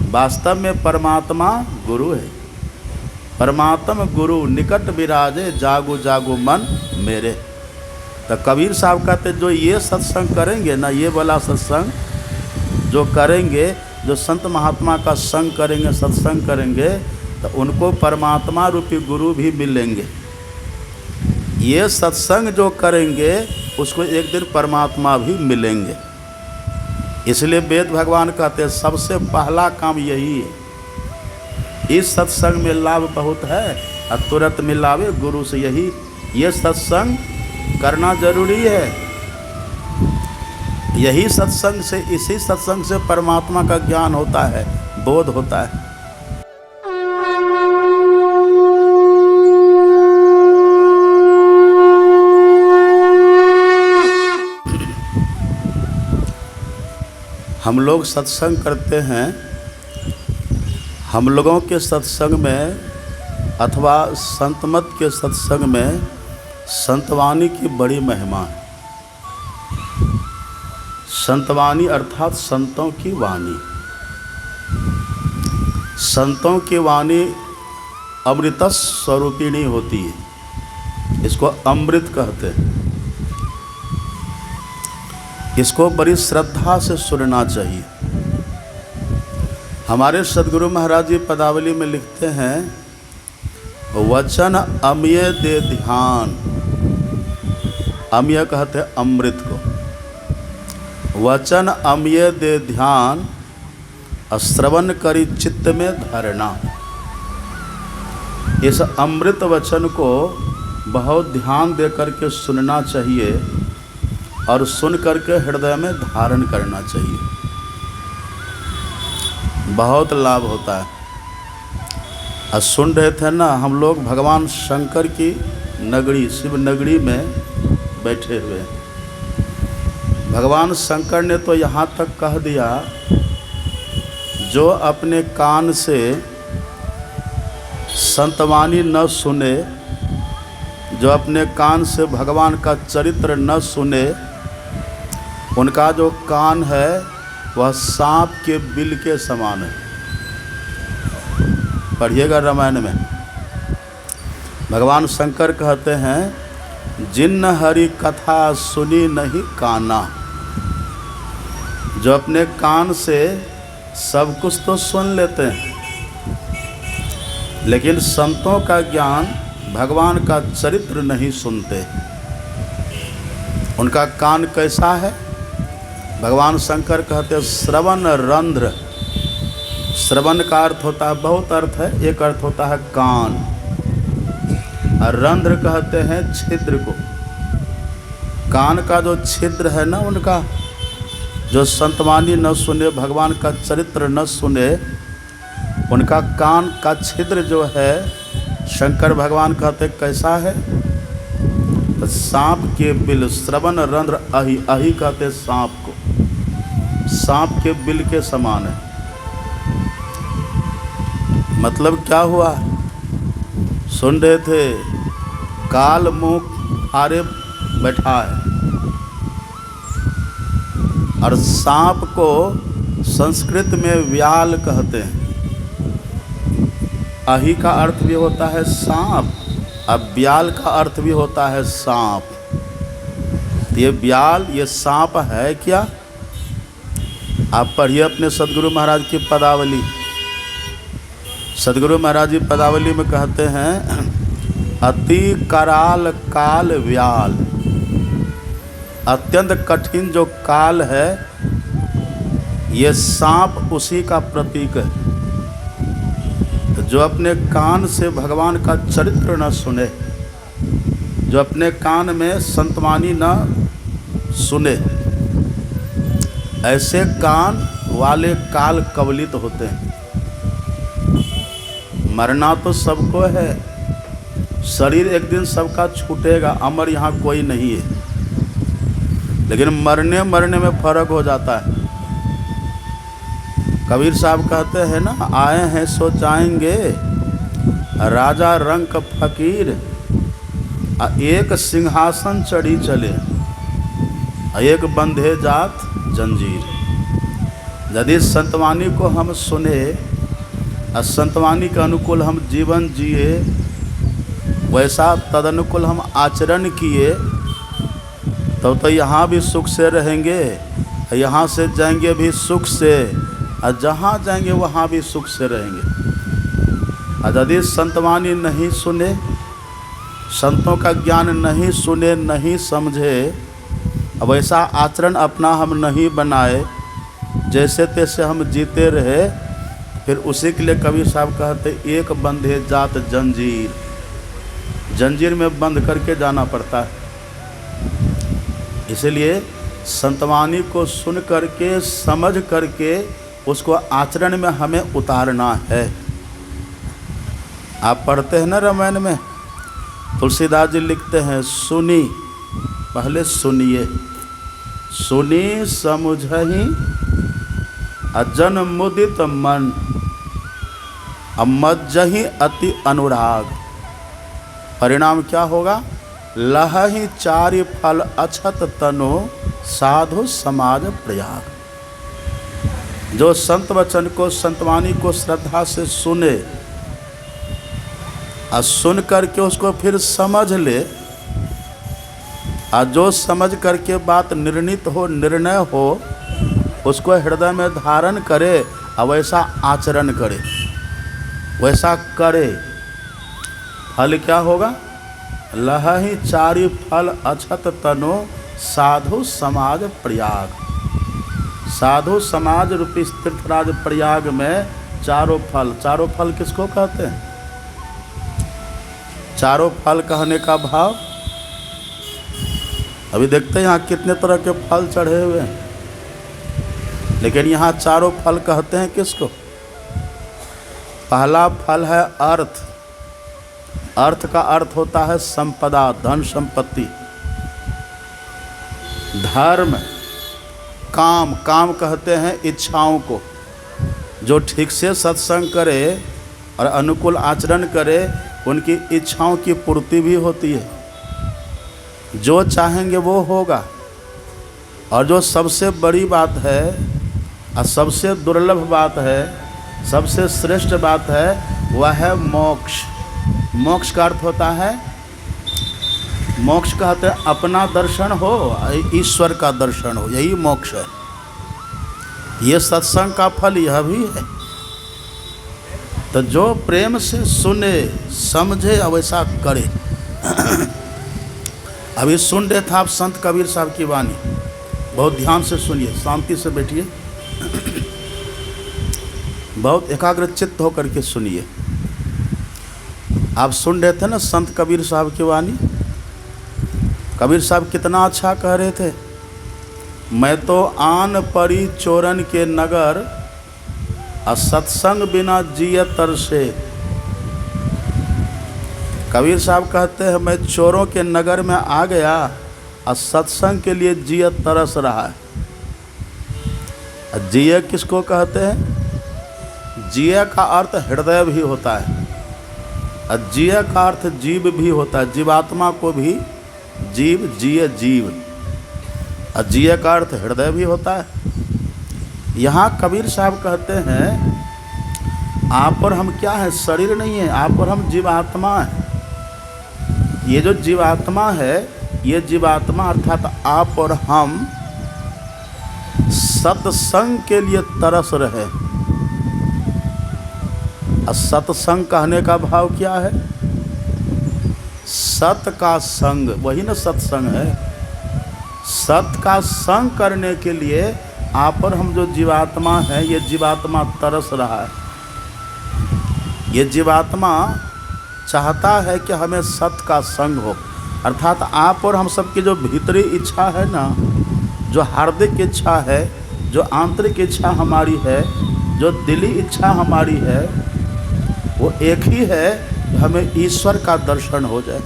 वास्तव में परमात्मा गुरु है। परमात्मा गुरु निकट विराजे, जागो जागो मन मेरे। तो कबीर साहब कहते जो ये सत्संग करेंगे ना, ये वाला सत्संग जो करेंगे, जो संत महात्मा का संग करेंगे, सत्संग करेंगे, तो उनको परमात्मा रूपी गुरु भी मिलेंगे। ये सत्संग जो करेंगे उसको एक दिन परमात्मा भी मिलेंगे। इसलिए वेद भगवान कहते हैं सबसे पहला काम यही है। इस सत्संग में लाभ बहुत है और तुरंत मिलावे गुरु से। यही ये सत्संग करना जरूरी है। यही सत्संग से, इसी सत्संग से परमात्मा का ज्ञान होता है, बोध होता है। हम लोग सत्संग करते हैं। हम लोगों के सत्संग में अथवा संतमत के सत्संग में संतवाणी की बड़ी महिमा है। संतवाणी अर्थात संतों की वाणी। संतों की वाणी अमृत स्वरूपिणी होती है। इसको अमृत कहते हैं। इसको बड़ी श्रद्धा से सुनना चाहिए। हमारे सद्गुरु महाराज जी पदावली में लिखते हैं, वचन अम्य दे ध्यान। अम्य कहते हैं अमृत को। वचन अम्य दे ध्यान, श्रवण करी चित्त में धरना। इस अमृत वचन को बहुत ध्यान दे करके सुनना चाहिए और सुन करके हृदय में धारण करना चाहिए। बहुत लाभ होता है। और सुन रहे थे ना हम लोग भगवान शंकर की नगरी, शिव नगरी में बैठे हुए। भगवान शंकर ने तो यहाँ तक कह दिया, जो अपने कान से संतवाणी न सुने, जो अपने कान से भगवान का चरित्र न सुने, उनका जो कान है वह सांप के बिल के समान है। पढ़िएगा रामायण में। भगवान शंकर कहते हैं, जिन हरि कथा सुनी नहीं काना। जो अपने कान से सब कुछ तो सुन लेते हैं, लेकिन संतों का ज्ञान, भगवान का चरित्र नहीं सुनते। उनका कान कैसा है? भगवान शंकर कहते हैं श्रवण रंध्र। श्रवण का अर्थ होता है, बहुत अर्थ है। एक अर्थ होता है कान, और रंध्र कहते हैं छिद्र को। कान का जो छिद्र है ना उनका, जो संतवाणी न सुने, भगवान का चरित्र न सुने, उनका कान का छिद्र जो है, शंकर भगवान कहते कैसा है? तो सांप के बिल, श्रवण रंध्र अहि, अहि कहते सांप को, सांप के बिल के समान है। मतलब क्या हुआ? सुन रहे थे, काल मुंह हारे बैठा है। और सांप को संस्कृत में व्याल कहते हैं। अहि का अर्थ भी होता है सांप, अब व्याल का अर्थ भी होता है सांप। ये व्याल, ये सांप है क्या? आप पढ़िए अपने सद्गुरु महाराज की पदावली। सद्गुरु महाराज जी पदावली में कहते हैं, अति कराल काल व्याल। अत्यंत कठिन जो काल है, ये सांप उसी का प्रतीक है। तो जो अपने कान से भगवान का चरित्र न सुने, जो अपने कान में संतवाणी न सुने, ऐसे कान वाले काल कवलित होते हैं। मरना तो सबको है, शरीर एक दिन सबका छूटेगा, अमर यहाँ कोई नहीं है। लेकिन मरने मरने में फर्क हो जाता है। कबीर साहब कहते हैं ना, आए हैं सो जाएंगे, राजा रंक फकीर, एक सिंहासन चढ़ी चले, एक बंधे जात जंजीर। यदि संतवाणी को हम सुने और संतवाणी के अनुकूल हम जीवन जिए, वैसा तदनुकूल हम आचरण किए, तो यहाँ भी सुख से रहेंगे, यहाँ से जाएंगे भी सुख से, और जहाँ जाएंगे वहाँ भी सुख से रहेंगे। और यदि संतवाणी नहीं सुने, संतों का ज्ञान नहीं सुने, नहीं समझे, वैसा आचरण अपना हम नहीं बनाए, जैसे तैसे हम जीते रहे, फिर उसी के लिए कबीर साहब कहते एक बंधे जात जंजीर, जंजीर में बंद करके जाना पड़ता है। इसलिए संतवाणी को सुन करके समझ करके उसको आचरण में हमें उतारना है। आप पढ़ते हैं ना रामायण में, तुलसीदास जी लिखते हैं सुनी, पहले सुनिए, सुनी समझहि अजन मुदित मन, मज्जहि अति अनुराग। परिणाम क्या होगा? लहहि चारि फल अछत तनो, साधु समाज प्रयाग। जो संत वचन को, संतवाणी को श्रद्धा से सुने और सुन करके उसको फिर समझ ले, और जो समझ करके बात निर्णित हो, निर्णय हो, उसको हृदय में धारण करे और वैसा आचरण करे, वैसा करे, फल क्या होगा? लहहि चारि फल अछत तनो, साधु समाज प्रयाग। साधु समाज रूपी तीर्थराज प्रयाग में चारों फल, चारों फल किसको कहते हैं? चारों फल कहने का भाव, अभी देखते हैं यहाँ कितने तरह के फल चढ़े हुए हैं, लेकिन यहाँ चारों फल कहते हैं किसको? पहला फल है अर्थ। अर्थ का अर्थ होता है संपदा, धन संपत्ति। धर्म, काम, काम कहते हैं इच्छाओं को। जो ठीक से सत्संग करे और अनुकूल आचरण करे, उनकी इच्छाओं की पूर्ति भी होती है। जो चाहेंगे वो होगा। और जो सबसे बड़ी बात है और सबसे दुर्लभ बात है, सबसे श्रेष्ठ बात है, वह है मोक्ष। मोक्ष का अर्थ होता है, मोक्ष कहते हैं अपना दर्शन हो, ईश्वर का दर्शन हो, यही मोक्ष है। ये सत्संग का फल यह भी है। तो जो प्रेम से सुने, समझे, वैसा करे। अभी सुन रहे थे आप संत कबीर साहब की वाणी, बहुत ध्यान से सुनिए, शांति से बैठिए, बहुत एकाग्रचित्त होकर के सुनिए। आप सुन रहे थे ना संत कबीर साहब की वाणी। कबीर साहब कितना अच्छा कह रहे थे, मैं तो आन परी चोरन के नगर, सत्संग बिना जिय तरसे। कबीर साहब कहते हैं मैं चोरों के नगर में आ गया और सत्संग के लिए जिय तरस रहा है। जिय किसको कहते हैं? जिय का अर्थ हृदय भी होता है, और जिय का अर्थ जीव भी होता है। जीवात्मा को भी जीव, जिय जीव, और जिय का अर्थ हृदय भी होता है। यहाँ कबीर साहब कहते हैं आप और हम क्या है? शरीर नहीं है, आप और हम जीवात्मा है। ये जो जीवात्मा है, ये जीवात्मा अर्थात आप और हम सत्संग के लिए तरस रहे। और सत्संग कहने का भाव क्या है? सत का संग, वही ना सत्संग है। सत का संग करने के लिए आप और हम जो जीवात्मा है, ये जीवात्मा तरस रहा है। ये जीवात्मा चाहता है कि हमें सत का संग हो, अर्थात आप और हम सब की जो भीतरी इच्छा है ना, जो हार्दिक इच्छा है, जो आंतरिक इच्छा हमारी है, जो दिली इच्छा हमारी है, वो एक ही है, हमें ईश्वर का दर्शन हो जाए,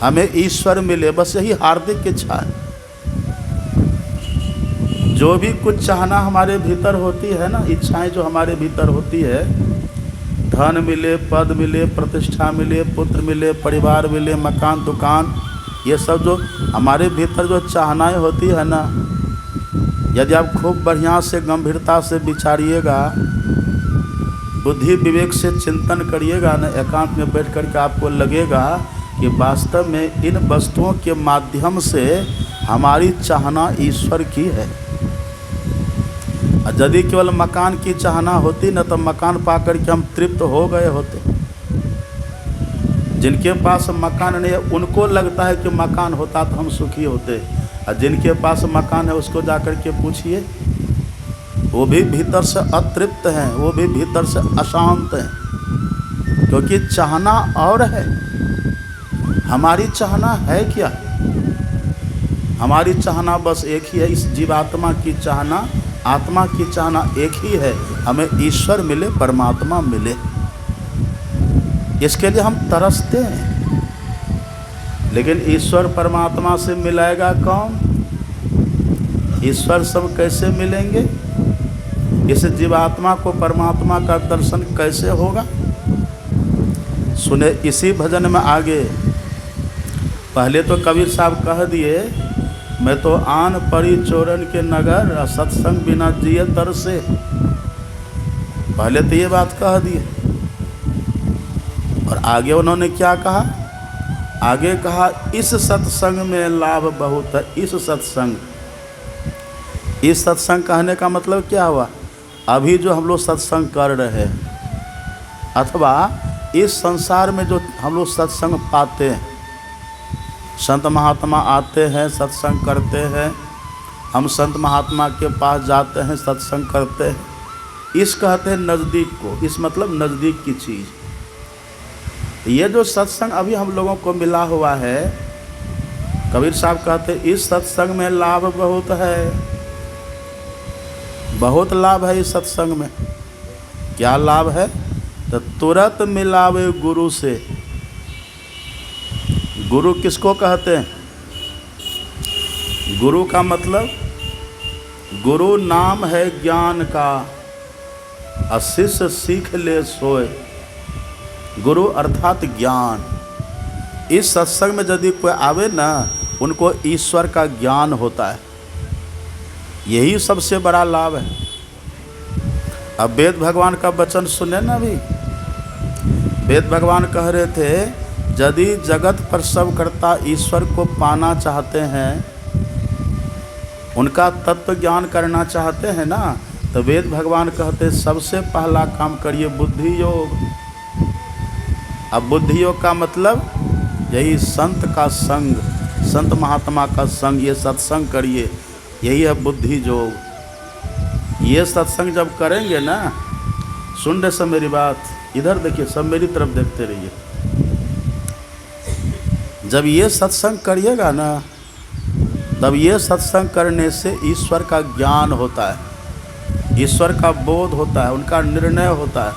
हमें ईश्वर मिले, बस यही हार्दिक इच्छा है। जो भी कुछ चाहना हमारे भीतर होती है ना, इच्छाएं जो हमारे भीतर होती है, धन मिले, पद मिले, प्रतिष्ठा मिले, पुत्र मिले, परिवार मिले, मकान दुकान, ये सब जो हमारे भीतर जो चाहनाएं होती है ना, यदि आप खूब बढ़िया से गंभीरता से विचारिएगा, बुद्धि विवेक से चिंतन करिएगा न, एकांत में बैठ कर के आपको लगेगा कि वास्तव में इन वस्तुओं के माध्यम से हमारी चाहना ईश्वर की है। यदि केवल मकान की चाहना होती न तो मकान पाकर के हम तृप्त हो गए होते। जिनके पास मकान नहीं है उनको लगता है कि मकान होता तो हम सुखी होते, और जिनके पास मकान है उसको जाकर के पूछिए, वो भी भीतर से अतृप्त हैं, वो भी भीतर से अशांत हैं, क्योंकि चाहना और है। हमारी चाहना है क्या? हमारी चाहना बस एक ही है, इस जीवात्मा की चाहना, आत्मा की चाहना एक ही है, हमें ईश्वर मिले, परमात्मा मिले। इसके लिए हम तरसते हैं। लेकिन ईश्वर परमात्मा से मिलाएगा कौन? ईश्वर सब कैसे मिलेंगे? इस जीवात्मा को परमात्मा का दर्शन कैसे होगा? सुने इसी भजन में आगे। पहले तो कबीर साहब कह दिए, मैं तो आन परी चोरन के नगर, सत्संग बिना जिए तरसे। पहले तो ये बात कह दिए, और आगे उन्होंने क्या कहा? आगे कहा, इस सत्संग में लाभ बहुत है। इस सत्संग कहने का मतलब क्या हुआ? अभी जो हम लोग सत्संग कर रहे हैं, अथवा इस संसार में जो हम लोग सत्संग पाते हैं, संत महात्मा आते हैं, सत्संग करते हैं, हम संत महात्मा के पास जाते हैं, सत्संग करते हैं, इस कहते हैं नज़दीक को। इस मतलब नज़दीक की चीज़। ये जो सत्संग अभी हम लोगों को मिला हुआ है, कबीर साहब कहते हैं इस सत्संग में लाभ बहुत है। बहुत लाभ है इस सत्संग में। क्या लाभ है? तो तुरंत मिलावे गुरु से। गुरु किसको कहते हैं? गुरु का मतलब, गुरु नाम है ज्ञान का, शिष्य सीख ले सोए। गुरु अर्थात ज्ञान। इस सत्संग में यदि कोई आवे ना, उनको ईश्वर का ज्ञान होता है। यही सबसे बड़ा लाभ है। अब वेद भगवान का वचन सुने ना। अभी वेद भगवान कह रहे थे, यदि जगत प्रसव करता ईश्वर को पाना चाहते हैं, उनका तत्व ज्ञान करना चाहते हैं ना, तो वेद भगवान कहते सबसे पहला काम करिए बुद्धि योग। अब बुद्धि योग का मतलब यही संत का संग, संत महात्मा का संग, ये सत्संग करिए, यही है बुद्धि योग। ये सत्संग जब करेंगे ना, सुन रहे सब मेरी बात, इधर देखिए, सब मेरी तरफ देखते रहिए। जब ये सत्संग करिएगा ना, तब ये सत्संग करने से ईश्वर का ज्ञान होता है, ईश्वर का बोध होता है, उनका निर्णय होता है।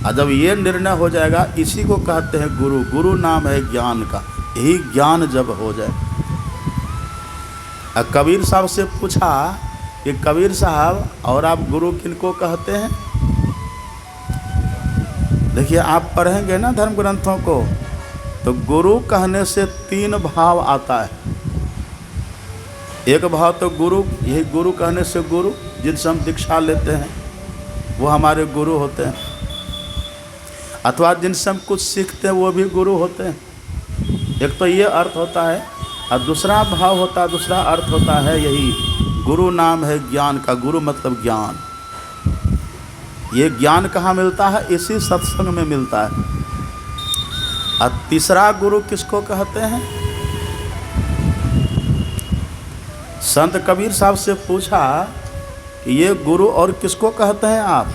और जब ये निर्णय हो जाएगा, इसी को कहते हैं गुरु। गुरु नाम है ज्ञान का। यही ज्ञान जब हो जाए। कबीर साहब से पूछा कि कबीर साहब, और आप गुरु किनको कहते हैं? देखिए, आप पढ़ेंगे ना धर्म ग्रंथों को, तो गुरु कहने से तीन भाव आता है। एक भाव तो गुरु, यही गुरु कहने से गुरु जिनसे हम दीक्षा लेते हैं, वो हमारे गुरु होते हैं, अथवा जिनसे हम कुछ सीखते हैं वो भी गुरु होते हैं। एक तो ये अर्थ होता है, और दूसरा भाव होता है, दूसरा अर्थ होता है यही, गुरु नाम है ज्ञान का। गुरु मतलब ज्ञान। ये ज्ञान कहाँ मिलता है? इसी सत्संग में मिलता है। और तीसरा गुरु किसको कहते हैं? संत कबीर साहब से पूछा कि ये गुरु और किसको कहते हैं आप?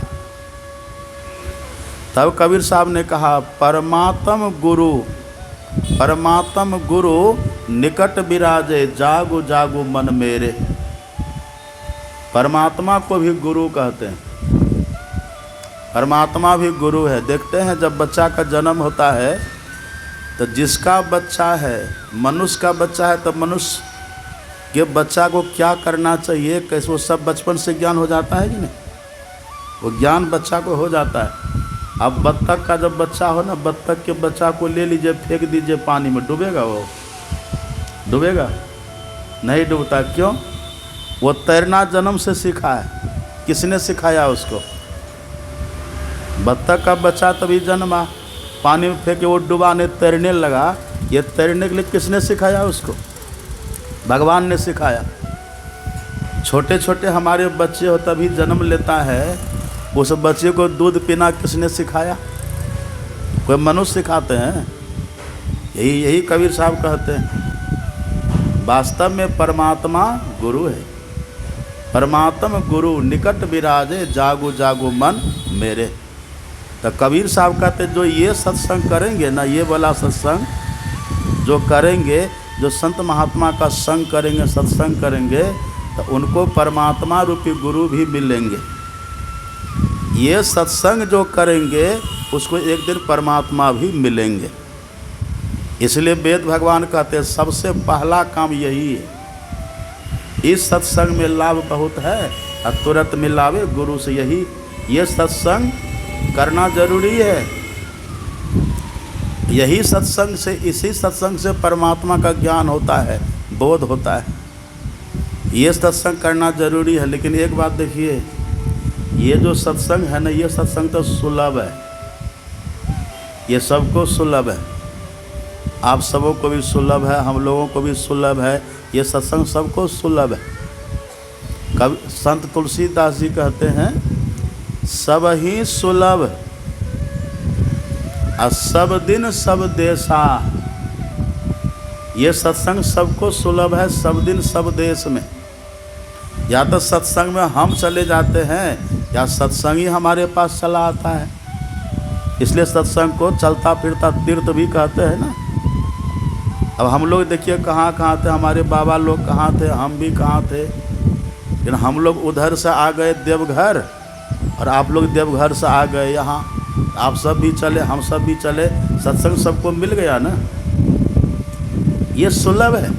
तब कबीर साहब ने कहा, परमात्म गुरु, परमात्म गुरु निकट विराजे, जागो जागो मन मेरे। परमात्मा को भी गुरु कहते हैं। परमात्मा भी गुरु है। देखते हैं जब बच्चा का जन्म होता है, तो जिसका बच्चा है, मनुष्य का बच्चा है, तो मनुष्य के बच्चा को क्या करना चाहिए, कैसे, वो सब बचपन से ज्ञान हो जाता है कि नहीं? वो ज्ञान बच्चा को हो जाता है। अब बत्तख का जब बच्चा हो ना, बत्तख के बच्चा को ले लीजिए, फेंक दीजिए पानी में, डूबेगा? वो डूबेगा? नहीं डूबता। क्यों? वो तैरना जन्म से सीखा है। किसने सिखाया उसको? बत्तख का बच्चा तभी जन्मा, पानी में फेंके वो डूबा, नहीं तैरने लगा। ये तैरने के लिए किसने सिखाया उसको? भगवान ने सिखाया। छोटे छोटे हमारे बच्चे हो तभी जन्म लेता है, उस बच्चे को दूध पीना किसने सिखाया? कोई मनुष्य सिखाते हैं? यही कबीर साहब कहते हैं। वास्तव में परमात्मा गुरु है। परमात्मा गुरु निकट विराजे, जागो जागो मन मेरे। तो कबीर साहब कहते जो ये सत्संग करेंगे ना, ये वाला सत्संग जो करेंगे, जो संत महात्मा का संग करेंगे, सत्संग करेंगे, तो उनको परमात्मा रूपी गुरु भी मिलेंगे। ये सत्संग जो करेंगे उसको एक दिन परमात्मा भी मिलेंगे। इसलिए वेद भगवान कहते हैं सबसे पहला काम यही है। इस सत्संग में लाभ बहुत है और तुरंत मिलावे गुरु से। यही ये सत्संग करना जरूरी है। यही सत्संग से, इसी सत्संग से परमात्मा का ज्ञान होता है, बोध होता है। ये सत्संग करना जरूरी है। लेकिन एक बात देखिए, ये जो सत्संग है ना, ये सत्संग तो सुलभ है। ये सबको सुलभ है। आप सबों को भी सुलभ है, हम लोगों को भी सुलभ है। ये सत्संग सबको सुलभ है। कब संत तुलसीदास जी कहते हैं सब ही सुलभ और सब दिन सब देशा। ये सत्संग सबको सुलभ है, सब दिन सब देश में। या तो सत्संग में हम चले जाते हैं या सत्संग ही हमारे पास चला आता है। इसलिए सत्संग को चलता फिरता तीर्थ भी कहते हैं ना। अब हम लोग देखिए कहाँ कहाँ थे, हमारे बाबा लोग कहाँ थे, हम भी कहाँ थे। लेकिन हम लोग उधर से आ गए देवघर और आप लोग देवघर से आ गए यहाँ। आप सब भी चले, हम सब भी चले, सत्संग सबको मिल गया ना। ये सुलभ है,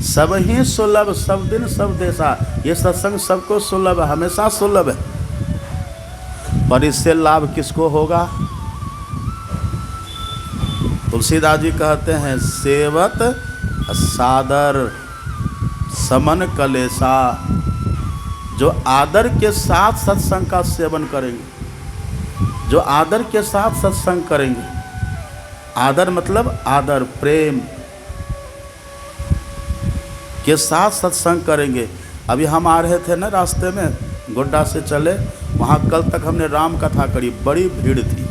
सब ही सुलभ, सब दिन सब देशा। ये सत्संग सबको सुलभ है, हमेशा सुलभ है। पर इससे लाभ किसको होगा? तुलसीदास जी कहते हैं सेवत सादर समन कलेसा। जो आदर के साथ सत्संग का सेवन करेंगे, जो आदर के साथ सत्संग करेंगे, आदर मतलब आदर प्रेम के साथ सत्संग करेंगे। अभी हम आ रहे थे ना, रास्ते में गोड्डा से चले, वहाँ कल तक हमने राम कथा करी। बड़ी भीड़ थी,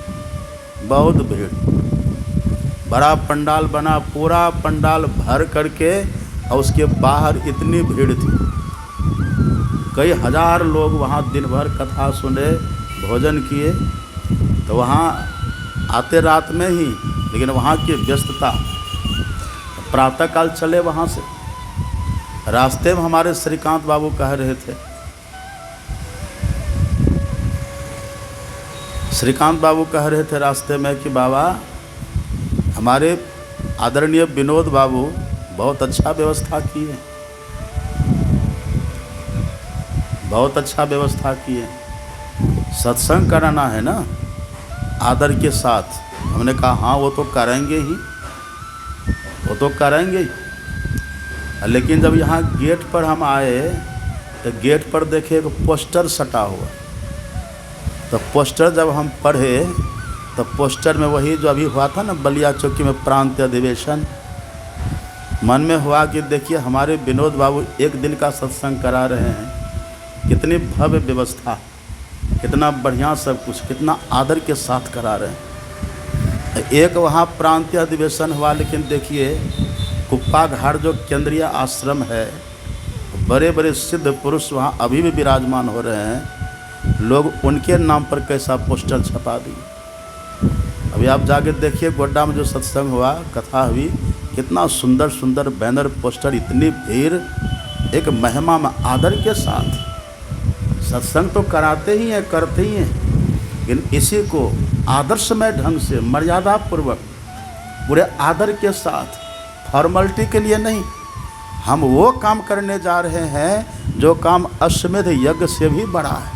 बहुत भीड़। बड़ा पंडाल बना, पूरा पंडाल भर करके, और उसके बाहर इतनी भीड़ थी। कई हजार लोग वहाँ दिन भर कथा सुने, भोजन किए। तो वहाँ आते रात में ही, लेकिन वहाँ की व्यस्तता। प्रातःकाल चले वहाँ से, रास्ते में हमारे श्रीकांत बाबू कह रहे थे, श्रीकांत बाबू कह रहे थे रास्ते में कि बाबा हमारे आदरणीय विनोद बाबू बहुत अच्छा व्यवस्था की है, बहुत अच्छा व्यवस्था की है। सत्संग कराना है ना आदर के साथ। हमने कहा हाँ वो तो करेंगे ही, वो तो करेंगे ही। लेकिन जब यहाँ गेट पर हम आए तो गेट पर देखे एक पोस्टर सटा हुआ। तो पोस्टर जब हम पढ़े तो पोस्टर में वही जो अभी हुआ था ना बलिया चौकी में प्रांत अधिवेशन, मन में हुआ कि देखिए हमारे विनोद बाबू एक दिन का सत्संग करा रहे हैं। कितनी भव्य व्यवस्था, कितना बढ़िया सब कुछ, कितना आदर के साथ करा रहे हैं। एक वहाँ प्रांतीय अधिवेशन हुआ, लेकिन देखिए कुप्पा घाट जो केंद्रीय आश्रम है, बड़े बड़े सिद्ध पुरुष वहाँ अभी भी विराजमान हो रहे हैं। लोग उनके नाम पर कैसा पोस्टर छपा दिए। अभी आप जाके देखिए गोड्डा में जो सत्संग हुआ, कथा हुई, कितना सुंदर सुंदर बैनर पोस्टर, इतनी भीड़, एक महिमा में आदर के साथ। सत्संग तो कराते ही हैं, करते ही हैं, लेकिन इसी को आदर्शमय ढंग से मर्यादा पूर्वक पूरे आदर के साथ, फॉर्मेलिटी के लिए नहीं। हम वो काम करने जा रहे हैं जो काम अश्वमेध यज्ञ से भी बड़ा है।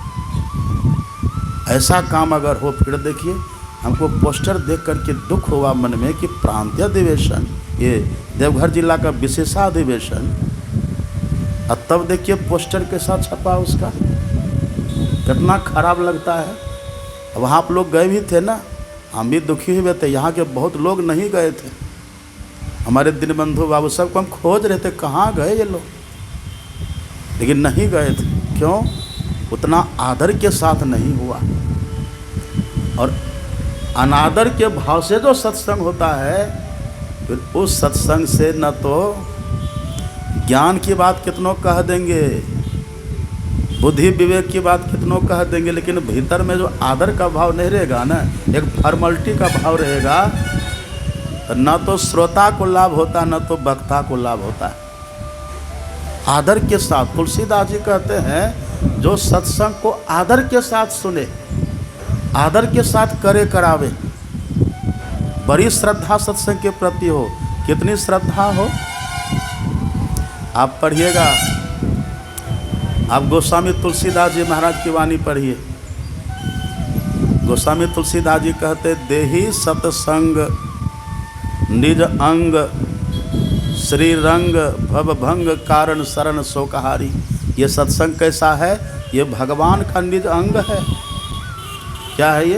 ऐसा काम अगर हो, फिर देखिए हमको पोस्टर देख करके दुख हुआ मन में कि प्रांतीय अधिवेशन, ये देवघर जिला का विशेषाधिवेशन, और तब देखिए पोस्टर के साथ छपा उसका, कितना खराब लगता है। वहाँ आप लोग गए भी थे ना, हम भी दुखी हुए थे। यहाँ के बहुत लोग नहीं गए थे, हमारे दीनबंधु बाबू सबको हम खोज रहे थे कहाँ गए ये लोग, लेकिन नहीं गए थे। क्यों? उतना आदर के साथ नहीं हुआ। और अनादर के भाव से जो सत्संग होता है, फिर उस सत्संग से न तो ज्ञान की बात कितनों कह देंगे, बुद्धि विवेक की बात कितनों कह देंगे, लेकिन भीतर में जो आदर का भाव नहीं रहेगा ना, एक फॉर्मेलिटी का भाव रहेगा, तो न तो श्रोता को लाभ होता, न तो वक्ता को लाभ होता है। आदर के साथ, तुलसीदास जी कहते हैं, जो सत्संग को आदर के साथ सुने, आदर के साथ करे करावे, बड़ी श्रद्धा सत्संग के प्रति हो। कितनी श्रद्धा हो, आप पढ़िएगा, आप गोस्वामी तुलसीदास जी महाराज की वाणी पढ़िए। गोस्वामी तुलसीदास जी कहते, देहि सत्संग निज अंग, श्री रंग भव भंग कारण शरण शोकहारी। ये सत्संग कैसा है? ये भगवान का निज अंग है। क्या है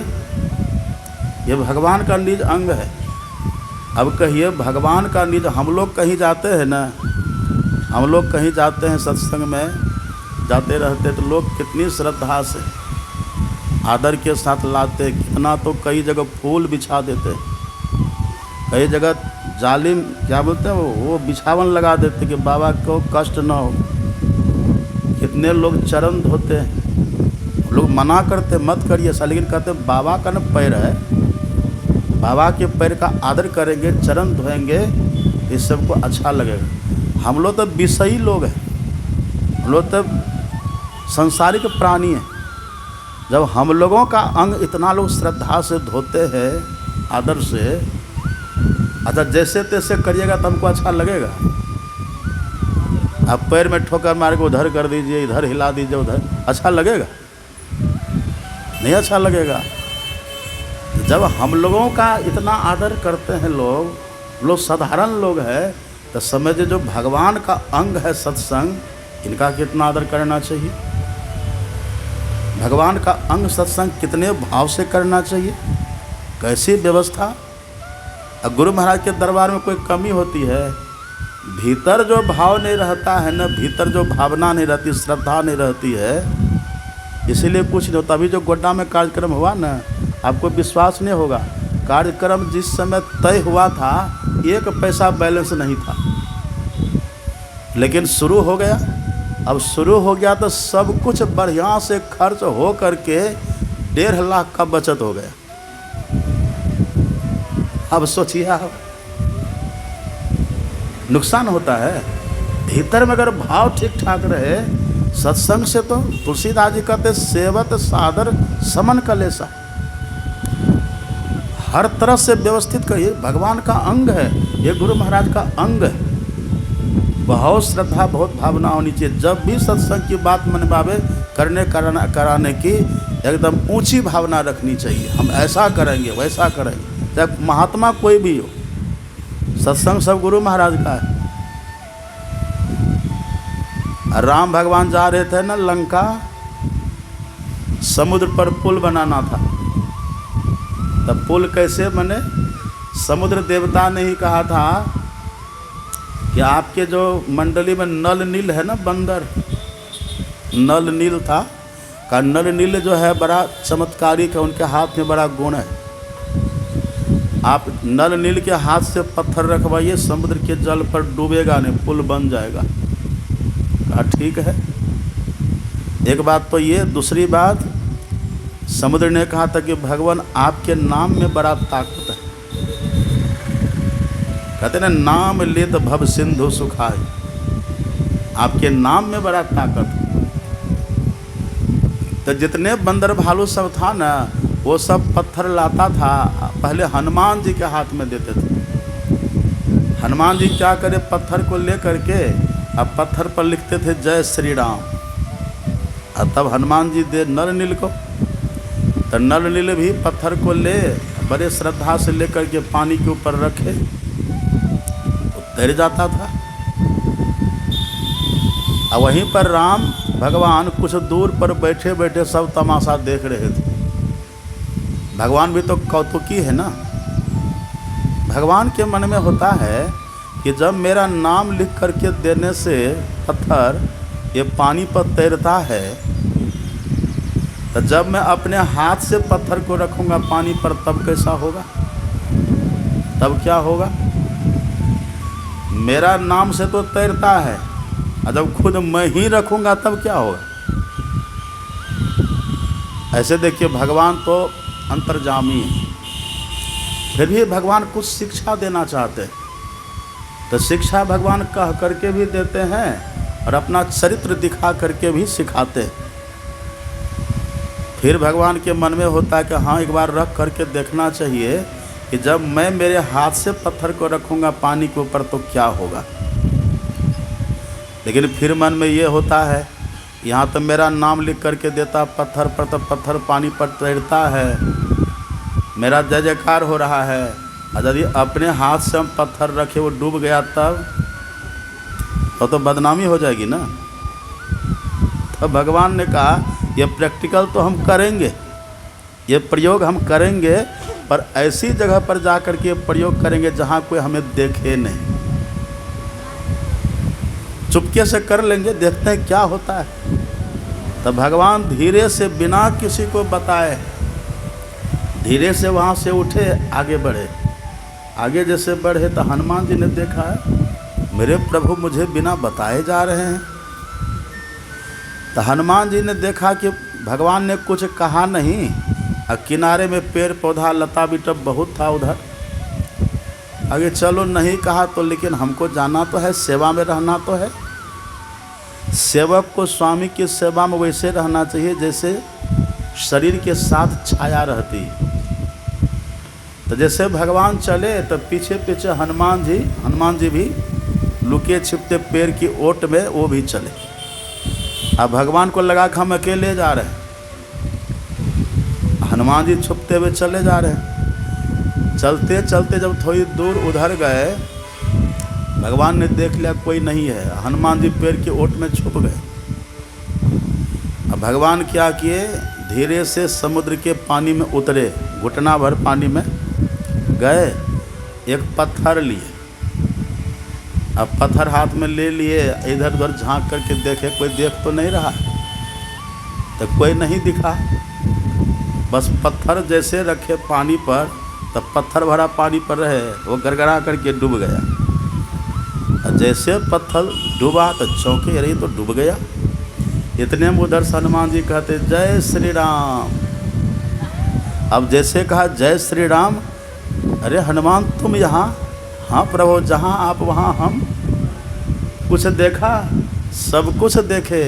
ये भगवान का निज अंग है। अब कहिए, भगवान का निज, हम लोग कहीं जाते हैं ना, हम लोग कहीं जाते हैं सत्संग में, जाते रहते तो लोग कितनी श्रद्धा से आदर के साथ लाते, कितना तो कई जगह फूल बिछा देते, कई जगह जालिम क्या बोलते हैं वो बिछावन लगा देते कि बाबा को कष्ट ना हो। कितने लोग चरण धोते हैं, लोग मना करते मत करिए ऐसा, लेकिन कहते बाबा का न पैर है, बाबा के पैर का आदर करेंगे, चरण धोएंगे, इस सबको अच्छा लगेगा। हम लोग तो विषयी लोग हैं, हम लोग तो संसारिक प्राणी हैं। जब हम लोगों का अंग इतना लोग श्रद्धा से धोते हैं, आदर से, अच्छा जैसे तैसे करिएगा तो हमको अच्छा लगेगा। आप पैर में ठोकर मार के उधर कर दीजिए, इधर हिला दीजिए, उधर, अच्छा लगेगा? नहीं अच्छा लगेगा। जब हम लोगों का इतना आदर करते हैं लोग साधारण लोग हैं, तो समझिए जो भगवान का अंग है सत्संग, इनका कितना आदर करना चाहिए। भगवान का अंग सत्संग कितने भाव से करना चाहिए, कैसी व्यवस्था। अब गुरु महाराज के दरबार में कोई कमी होती है, भीतर जो भाव नहीं रहता है ना, भीतर जो भावना नहीं रहती, श्रद्धा नहीं रहती है, इसीलिए कुछ नहीं होता। अभी जो गोड्डा में कार्यक्रम हुआ ना, आपको विश्वास नहीं होगा, कार्यक्रम जिस समय तय हुआ था 1 पैसा बैलेंस नहीं था, लेकिन शुरू हो गया। अब शुरू हो गया तो सब कुछ बढ़िया से खर्च हो करके 1.5 लाख का बचत हो गया। अब सोचिए आप, नुकसान होता है। भीतर में अगर भाव ठीक ठाक रहे सत्संग से, तो तुलसीदास जी कहते सेवत सादर समन कलेसा, हर तरह से व्यवस्थित करिए। भगवान का अंग है ये, गुरु महाराज का अंग है। बहुत श्रद्धा, बहुत भावना होनी चाहिए। जब भी सत्संग की बात मनवावे, करने कराने की एकदम ऊंची भावना रखनी चाहिए। हम ऐसा करेंगे, वैसा करेंगे, चाहे महात्मा कोई भी हो। सत्संग सब गुरु महाराज का है। राम भगवान जा रहे थे ना लंका, समुद्र पर पुल बनाना था। तब पुल कैसे बने? समुद्र देवता ने ही कहा था कि आपके जो मंडली में नल नील है ना, बंदर नल नील था, का नल नील जो है बड़ा चमत्कारिक है, उनके हाथ में बड़ा गुण है। आप नल नील के हाथ से पत्थर रखवाइए, समुद्र के जल पर डूबेगा नहीं, पुल बन जाएगा। कहा ठीक है। एक बात तो ये, दूसरी बात, समुद्र ने कहा था कि भगवान आपके नाम में बड़ा ताकत है। कहते ना, नाम लेत भव सिंधु सुखाए, आपके नाम में बड़ा ताकत है। तो जितने बंदर भालू सब था ना, वो सब पत्थर लाता था, पहले हनुमान जी के हाथ में देते थे। हनुमान जी क्या करे, पत्थर को ले करके अब पत्थर पर लिखते थे जय श्री राम, और तब हनुमान जी दे नल नील को। तो नल नील भी पत्थर को ले बड़े श्रद्धा से लेकर के पानी के ऊपर रखे, तो तैर जाता था। और वहीं पर राम भगवान कुछ दूर पर बैठे बैठे सब तमाशा देख रहे थे। भगवान भी तो कौतुकी है ना। भगवान के मन में होता है कि जब मेरा नाम लिख करके देने से पत्थर ये पानी पर तैरता है, तो जब मैं अपने हाथ से पत्थर को रखूंगा पानी पर तब कैसा होगा, तब क्या होगा। मेरा नाम से तो तैरता है, और जब खुद मैं ही रखूंगा तब क्या होगा। ऐसे देखिए भगवान तो अंतर्जामी है, फिर भी भगवान कुछ शिक्षा देना चाहते हैं, तो शिक्षा भगवान कह करके भी देते हैं और अपना चरित्र दिखा करके भी सिखाते हैं। फिर भगवान के मन में होता है कि हाँ एक बार रख करके देखना चाहिए कि जब मैं मेरे हाथ से पत्थर को रखूँगा पानी के ऊपर तो क्या होगा। लेकिन फिर मन में ये होता है यहाँ तो मेरा नाम लिख करके देता पत्थर पर, तो पत्थर पानी पर तैरता है, मेरा जय जयकार हो रहा है, और यदि अपने हाथ से हम पत्थर रखे वो डूब गया तब तो बदनामी हो जाएगी ना। तो भगवान ने कहा ये प्रैक्टिकल तो हम करेंगे, ये प्रयोग हम करेंगे, पर ऐसी जगह पर जा कर के प्रयोग करेंगे जहाँ कोई हमें देखे नहीं। चुपके से कर लेंगे, देखते हैं क्या होता है। तब भगवान धीरे से बिना किसी को बताए धीरे से वहाँ से उठे, आगे बढ़े। आगे जैसे बढ़े तो हनुमान जी ने देखा है मेरे प्रभु मुझे बिना बताए जा रहे हैं। तो हनुमान जी ने देखा कि भगवान ने कुछ कहा नहीं, और किनारे में पेड़ पौधा लता बिटप बहुत था उधर। आगे चलो नहीं कहा तो, लेकिन हमको जाना तो है, सेवा में रहना तो है। सेवक को स्वामी की सेवा में वैसे रहना चाहिए जैसे शरीर के साथ छाया रहती। तो जैसे भगवान चले तो पीछे पीछे हनुमान जी भी लुके छिपते पेड़ की ओट में वो भी चले। अब भगवान को लगा कि हम अकेले जा रहे हैं, हनुमान जी छुपते हुए चले जा रहे हैं। चलते चलते जब थोड़ी दूर उधर गए, भगवान ने देख लिया कोई नहीं है, हनुमान जी पेड़ की ओट में छुप गए। अब भगवान क्या किए, धीरे से समुद्र के पानी में उतरे, घुटना भर पानी में गए, एक पत्थर लिए। अब पत्थर हाथ में ले लिए, इधर उधर झांक करके देखे कोई देख तो नहीं रहा, तो कोई नहीं दिखा। बस पत्थर जैसे रखे पानी पर, तब पत्थर भरा पानी पर रहे, वो गड़गड़ा करके डूब गया। और जैसे पत्थर डूबा तो चौंके, अरे तो डूब गया। इतने में उधर हनुमान जी कहते जय श्री राम। अब जैसे कहा जय श्री राम, अरे हनुमान तुम यहाँ? हाँ प्रभु, जहाँ आप वहाँ हम। कुछ देखा? सब कुछ देखे।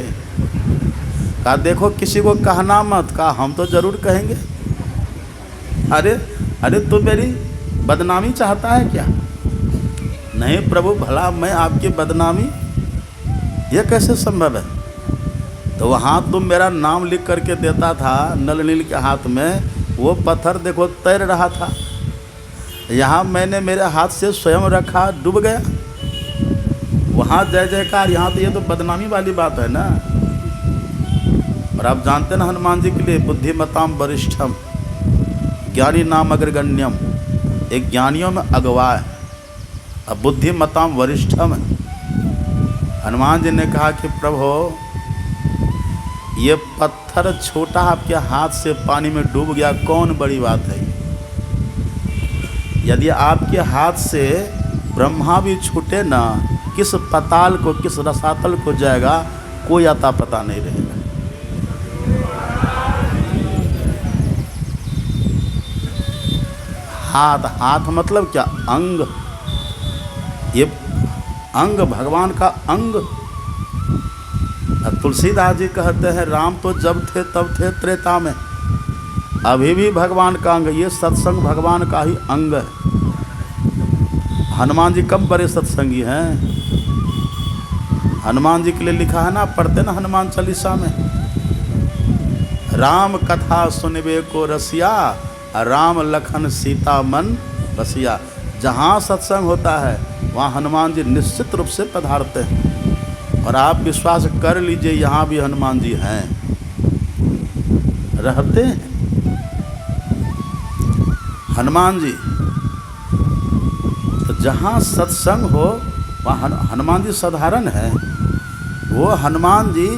कहा देखो किसी को कहना मत। कहा हम तो जरूर कहेंगे। अरे तू मेरी बदनामी चाहता है क्या? नहीं प्रभु, भला मैं आपकी बदनामी, ये कैसे संभव है? तो वहाँ तुम मेरा नाम लिख करके देता था नल नील के हाथ में, वो पत्थर देखो तैर रहा था। यहाँ मैंने मेरे हाथ से स्वयं रखा, डूब गया। वहाँ जय जयकार, यहाँ तो ये तो बदनामी वाली बात है ना। और आप जानते ना हनुमान जी के लिए बुद्धिमताम वरिष्ठम, ज्ञानी नाम अग्रगण्यम, एक ज्ञानियों में अगवा है, अब बुद्धिमताम वरिष्ठम है। हनुमान जी ने कहा कि प्रभु ये पत्थर छोटा आपके हाथ से पानी में डूब गया, कौन बड़ी बात है? यदि आपके हाथ से ब्रह्मा भी छूटे ना, किस पाताल को किस रसातल को जाएगा, कोई अता पता नहीं रहेगा। हाथ मतलब क्या? अंग। ये अंग भगवान का अंग। तुलसीदास जी कहते हैं राम तो जब थे तब थे त्रेता में, अभी भी भगवान का अंग। ये सत्संग भगवान का ही अंग है। हनुमान जी कम बड़े सत्संगी हैं। हनुमान जी के लिए लिखा है ना, पढ़ते ना हनुमान चालीसा में, राम कथा सुनबे को रसिया, राम लखन सीता मन बसिया। जहाँ सत्संग होता है वहाँ हनुमान जी निश्चित रूप से पधारते हैं। और आप विश्वास कर लीजिए यहाँ भी हनुमान जी हैं, रहते हैं हनुमान जी। तो जहाँ सत्संग हो वहाँ हनुमान जी साधारण है। वो हनुमान जी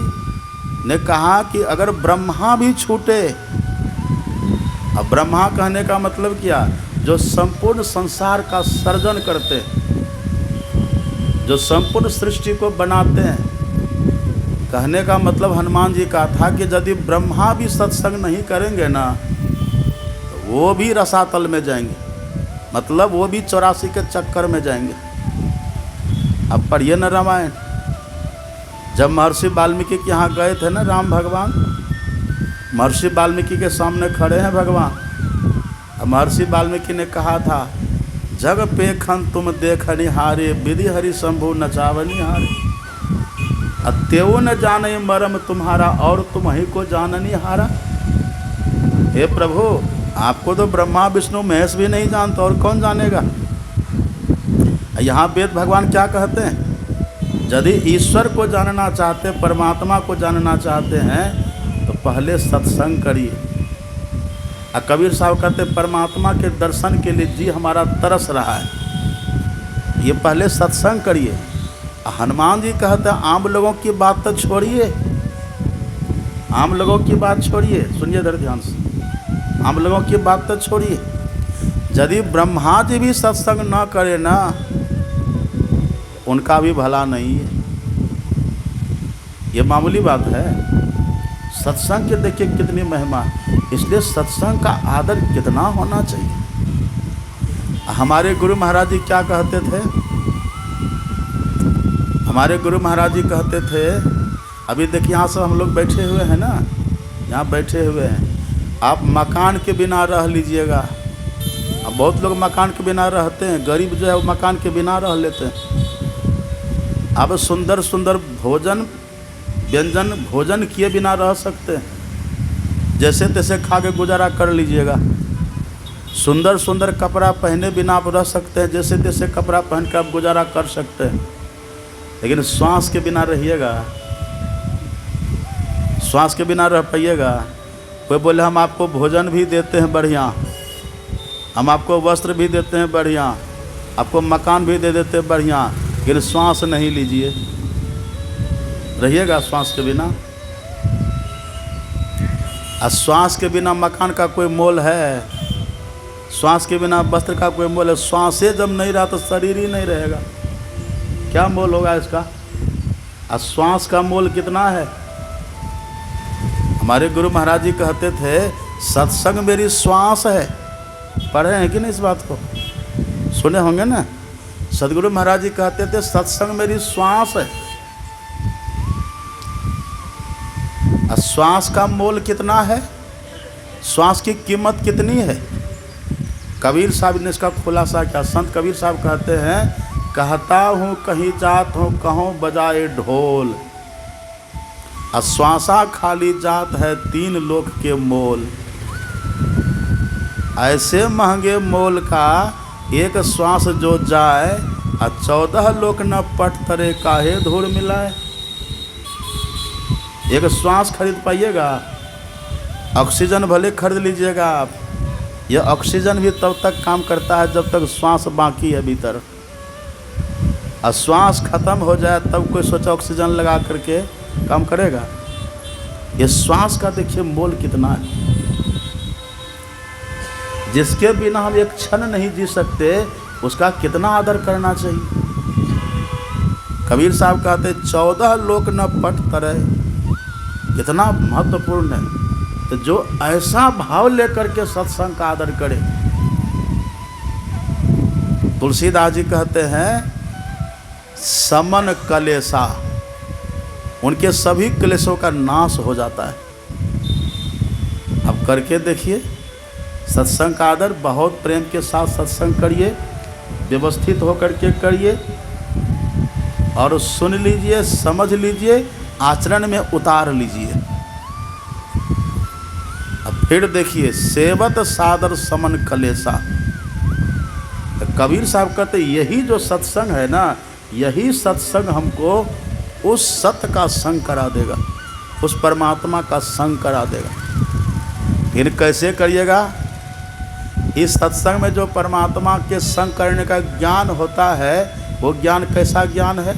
ने कहा कि अगर ब्रह्मा भी छूटे, अब ब्रह्मा कहने का मतलब क्या, जो संपूर्ण संसार का सर्जन करते हैं, जो संपूर्ण सृष्टि को बनाते हैं, कहने का मतलब हनुमान जी का था कि यदि ब्रह्मा भी सत्संग नहीं करेंगे ना, तो वो भी रसातल में जाएंगे, मतलब वो भी 84 के चक्कर में जाएंगे। अब पढ़िए न रामायण, जब महर्षि वाल्मीकि के यहाँ गए थे ना राम भगवान, महर्षि वाल्मीकि के सामने खड़े हैं भगवान। अब महर्षि वाल्मीकि ने कहा था, जग पेखन तुम देख निहारे, विधि हरि शंभु नचाव निहारे, अत्यव न जाने मरम तुम्हारा, और तुम ही को जाननी हारा। हे प्रभु, आपको तो ब्रह्मा विष्णु महेश भी नहीं जानता, और कौन जानेगा। यहाँ वेद भगवान क्या कहते हैं, यदि ईश्वर को जानना चाहते, परमात्मा को जानना चाहते हैं, तो पहले सत्संग करिए। कबीर साहब कहते परमात्मा के दर्शन के लिए जी हमारा तरस रहा है, ये पहले सत्संग करिए। हनुमान जी कहते हैं आम लोगों की बात तो छोड़िए, आम लोगों की बात छोड़िए, सुनिए इधर ध्यान से, आम लोगों की बात तो छोड़िए। यदि ब्रह्मा जी भी सत्संग न करे ना, उनका भी भला नहीं है। ये मामूली बात है। सत्संग के देखिए कितनी महिमा, इसलिए सत्संग का आदर कितना होना चाहिए। हमारे गुरु महाराज जी क्या कहते थे, हमारे गुरु महाराज जी कहते थे, अभी देखिए यहाँ से हम लोग बैठे हुए हैं ना, यहाँ बैठे हुए हैं, आप मकान के बिना रह लीजिएगा। अब बहुत लोग मकान के बिना रहते हैं, गरीब जो है वो मकान के बिना रह लेते हैं। अब सुंदर सुंदर भोजन व्यंजन भोजन किए बिना रह सकते हैं, जैसे तैसे खा के गुजारा कर लीजिएगा। सुंदर सुंदर कपड़ा पहने बिना आप रह सकते हैं, जैसे तैसे कपड़ा पहन कर आप गुजारा कर सकते हैं। लेकिन श्वास के बिना रहिएगा, श्वास के बिना रह पाइएगा। कोई बोले हम आपको भोजन भी देते हैं बढ़िया, हम आपको वस्त्र भी देते हैं बढ़िया, आपको मकान भी दे देते हैं बढ़िया, लेकिन श्वास नहीं लीजिए, रहिएगा श्वास के बिना। श्वास के बिना मकान का कोई मोल है, श्वास के बिना वस्त्र का कोई मोल है। श्वास जब नहीं रहा तो शरीर ही नहीं रहेगा, क्या मोल होगा इसका। श्वास का मोल कितना है। हमारे गुरु महाराज जी कहते थे सत्संग मेरी श्वास है। पढ़े हैं कि नहीं इस बात को, सुने होंगे ना। सदगुरु महाराज जी कहते थे सत्संग मेरी श्वास है। श्वास का मोल कितना है, श्वास की कीमत कितनी है। कबीर साहब ने इसका खुलासा किया। संत कबीर साहब कहते हैं, कहता हूँ कहीं जात हूँ कहूँ बजाए ढोल, श्वासा खाली जात है 3 लोक के मोल। ऐसे महंगे मोल का एक श्वास जो जाए, 14 लोक न पट तरे काहे धूल मिलाए। एक श्वास खरीद पाइएगा, ऑक्सीजन भले खरीद लीजिएगा आप, यह ऑक्सीजन भी तब तक काम करता है जब तक श्वास बाकी है भीतर। और श्वास खत्म हो जाए तब कोई सोचा ऑक्सीजन लगा करके काम करेगा। ये श्वास का देखिए मोल कितना है, जिसके बिना हम एक क्षण नहीं जी सकते, उसका कितना आदर करना चाहिए। कबीर साहब कहते 14 लोक न पट तरह, कितना महत्वपूर्ण है। तो जो ऐसा भाव लेकर के सत्संग का आदर करे। तुलसीदास जी कहते हैं समन कलेशा, उनके सभी क्लेशों का नाश हो जाता है। अब करके देखिए सत्संग का आदर, बहुत प्रेम के साथ सत्संग करिए, व्यवस्थित होकर के करिए और सुन लीजिए, समझ लीजिए, आचरण में उतार लीजिए। अब फिर देखिए सेवत सादर समन कलेशा। तो कबीर साहब कहते यही जो सत्संग है ना, यही सत्संग हमको उस सत्य का संग करा देगा, उस परमात्मा का संग करा देगा। फिर कैसे करिएगा? इस सत्संग में जो परमात्मा के संग करने का ज्ञान होता है, वो ज्ञान कैसा ज्ञान है?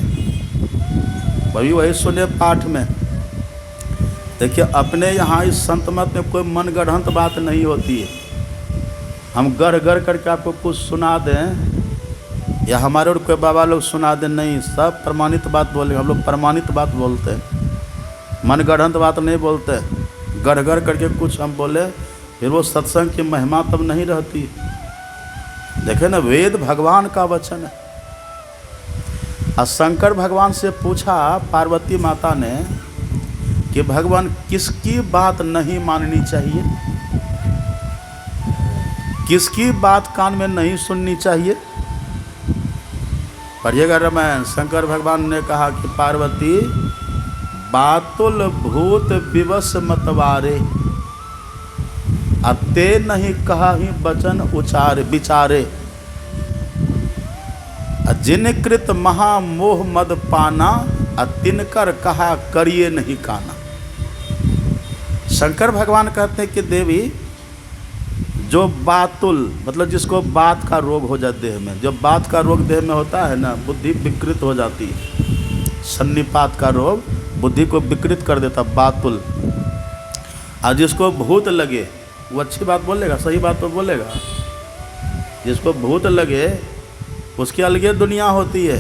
वही सुने पाठ में। देखिए, अपने यहाँ इस संत मत में कोई मनगढ़ंत बात नहीं होती है। हम गढ़ करके आपको कुछ सुना दें या हमारे और कोई बाबा लोग सुना दें, नहीं, सब प्रमाणित बात बोलेंगे। हम लोग प्रमाणित बात बोलते हैं, मनगढ़ंत बात नहीं बोलते। गढ़ करके कुछ हम बोले, फिर वो सत्संग की महिमा तब नहीं रहती। देखे ना, वेद भगवान का वचन है। और शंकर भगवान से पूछा पार्वती माता ने कि भगवान किसकी बात नहीं माननी चाहिए, किसकी बात कान में नहीं सुननी चाहिए? पढ़िएगा रामायण। शंकर भगवान ने कहा कि पार्वती, बातुल भूत विवश मतवारे, अते नहीं कहा ही वचन उचारे विचारे, जिनकृत महामोह मद पाना, तिनकर कहा करिए नहीं काना। शंकर भगवान कहते हैं कि देवी, जो बातुल मतलब जिसको बात का रोग हो जाए देह में, जब बात का रोग देह में होता है ना, बुद्धि विकृत हो जाती है। सन्निपात का रोग बुद्धि को विकृत कर देता, बातुल। और जिसको भूत लगे वो अच्छी बात बोलेगा, सही बात तो बोलेगा। जिसको भूत लगे उसकी अलगे दुनिया होती है।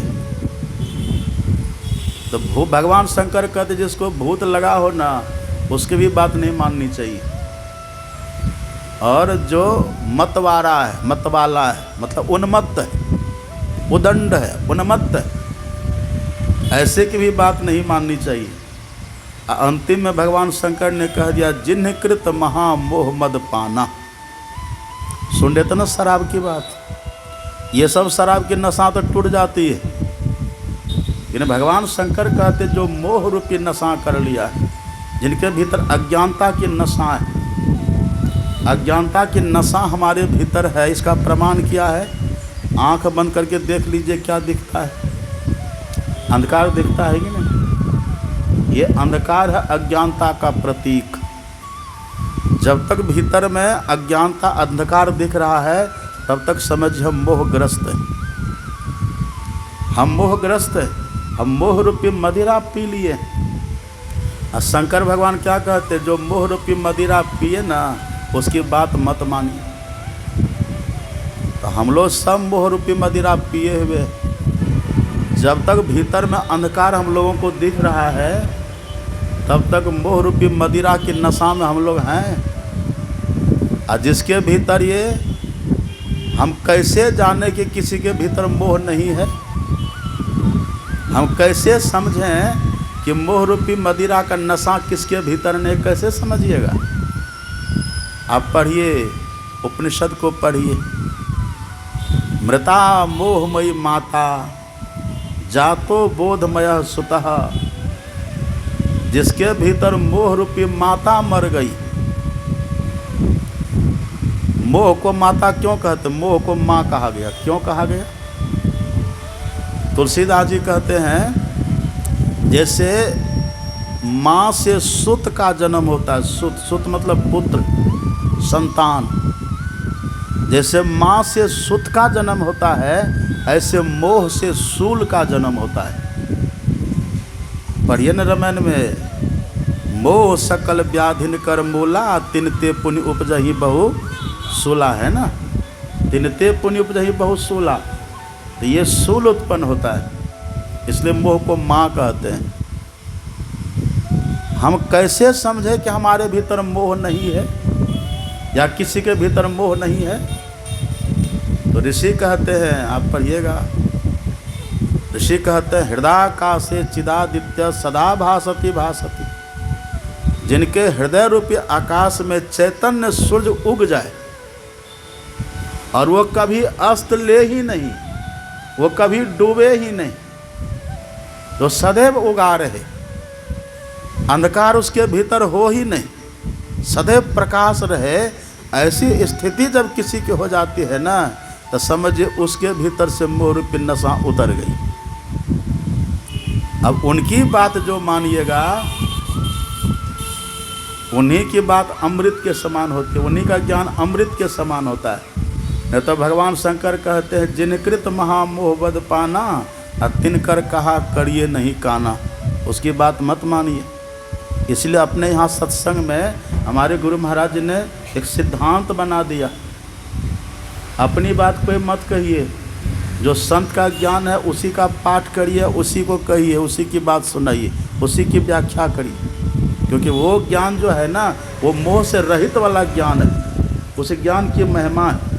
तो भगवान शंकर कहते जिसको भूत लगा हो ना, उसकी भी बात नहीं माननी चाहिए। और जो मतवारा है, मतवाला है, मतलब उन्मत्त है, उदंड है, उन्मत्त है, ऐसे की भी बात नहीं माननी चाहिए। अंतिम में भगवान शंकर ने कह दिया, जिन्हकृत महामोह मद पाना। सुन लेते ना शराब की बात, ये सब शराब की नशा तो टूट जाती है, लेकिन भगवान शंकर कहते जो मोह रूपी नशा कर लिया है, जिनके भीतर अज्ञानता की नशा है, अज्ञानता की नशा हमारे भीतर है। इसका प्रमाण क्या है? आंख बंद करके देख लीजिए, क्या दिखता है? अंधकार दिखता है कि नहीं? ये अंधकार है अज्ञानता का प्रतीक। जब तक भीतर में अज्ञानता अंधकार दिख रहा है, तब तक समझिए हम मोहग्रस्त हैं। हम मोहग्रस्त हैं, हम मोह रूपी मदिरा पी लिए। और शंकर भगवान क्या कहते, जो मोह रूपी मदिरा पिए ना, उसकी बात मत मानिए। तो हम लोग सब मोह रूपी मदिरा पिए हुए। जब तक भीतर में अंधकार हम लोगों को दिख रहा है, तब तक मोह रूपी मदिरा की नशा में हम लोग हैं। और जिसके भीतर ये, हम कैसे जाने कि किसी के भीतर मोह नहीं है? हम कैसे समझें कि मोह रूपी मदिरा का नशा किसके भीतर नहीं? कैसे समझिएगा? आप पढ़िए, उपनिषद को पढ़िए। मृता मोहमयी माता, जातो बोधमय सुतः। जिसके भीतर मोह रूपी माता मर गई। मोह को माता क्यों कहते? मोह को माँ कहा गया, क्यों कहा गया? तुलसीदास जी कहते हैं, जैसे माँ से सुत का जन्म होता है, सुत मतलब पुत्र, संतान। जैसे माँ से सुत का जन्म होता है, ऐसे मोह से सूल का जन्म होता है। पढ़िए न रामायण में, मोह सकल व्याधिन कर मूला, तिनते पुण्य उपजहि बहु सूला, है ना? तिनते पुण्य उपजहि बहु सूला। तो ये सूल उत्पन्न होता है, इसलिए मोह को माँ कहते हैं। हम कैसे समझे कि हमारे भीतर मोह नहीं है या किसी के भीतर मोह नहीं है? तो ऋषि कहते हैं, आप पढ़िएगा, ऋषि कहते हैं, हृदयाकाशे चिदादित्य सदा भासति भासति। जिनके हृदय रूपी आकाश में चैतन्य सूर्य उग जाए और वो कभी अस्त ले ही नहीं, वो कभी डूबे ही नहीं, जो सदैव उगा रहे, अंधकार उसके भीतर हो ही नहीं, सदैव प्रकाश रहे, ऐसी स्थिति जब किसी की हो जाती है ना, तो समझिए उसके भीतर से मोह रूपी नशा उतर गई। अब उनकी बात जो मानिएगा, उन्हीं की बात अमृत के समान होती है, उन्हीं का ज्ञान अमृत के समान होता है। नहीं तो भगवान शंकर कहते हैं जिनकृत महामोह बद पाना, तिनकर कहा करिए नहीं काना। उसकी बात मत मानिए। इसलिए अपने यहाँ सत्संग में हमारे गुरु महाराज जी ने एक सिद्धांत बना दिया, अपनी बात कोई मत कहिए, जो संत का ज्ञान है उसी का पाठ करिए, उसी को कहिए, उसी की बात सुनाइए, उसी की व्याख्या करिए। क्योंकि वो ज्ञान जो है ना, वो मोह से रहित वाला ज्ञान है, उस ज्ञान की महिमा है।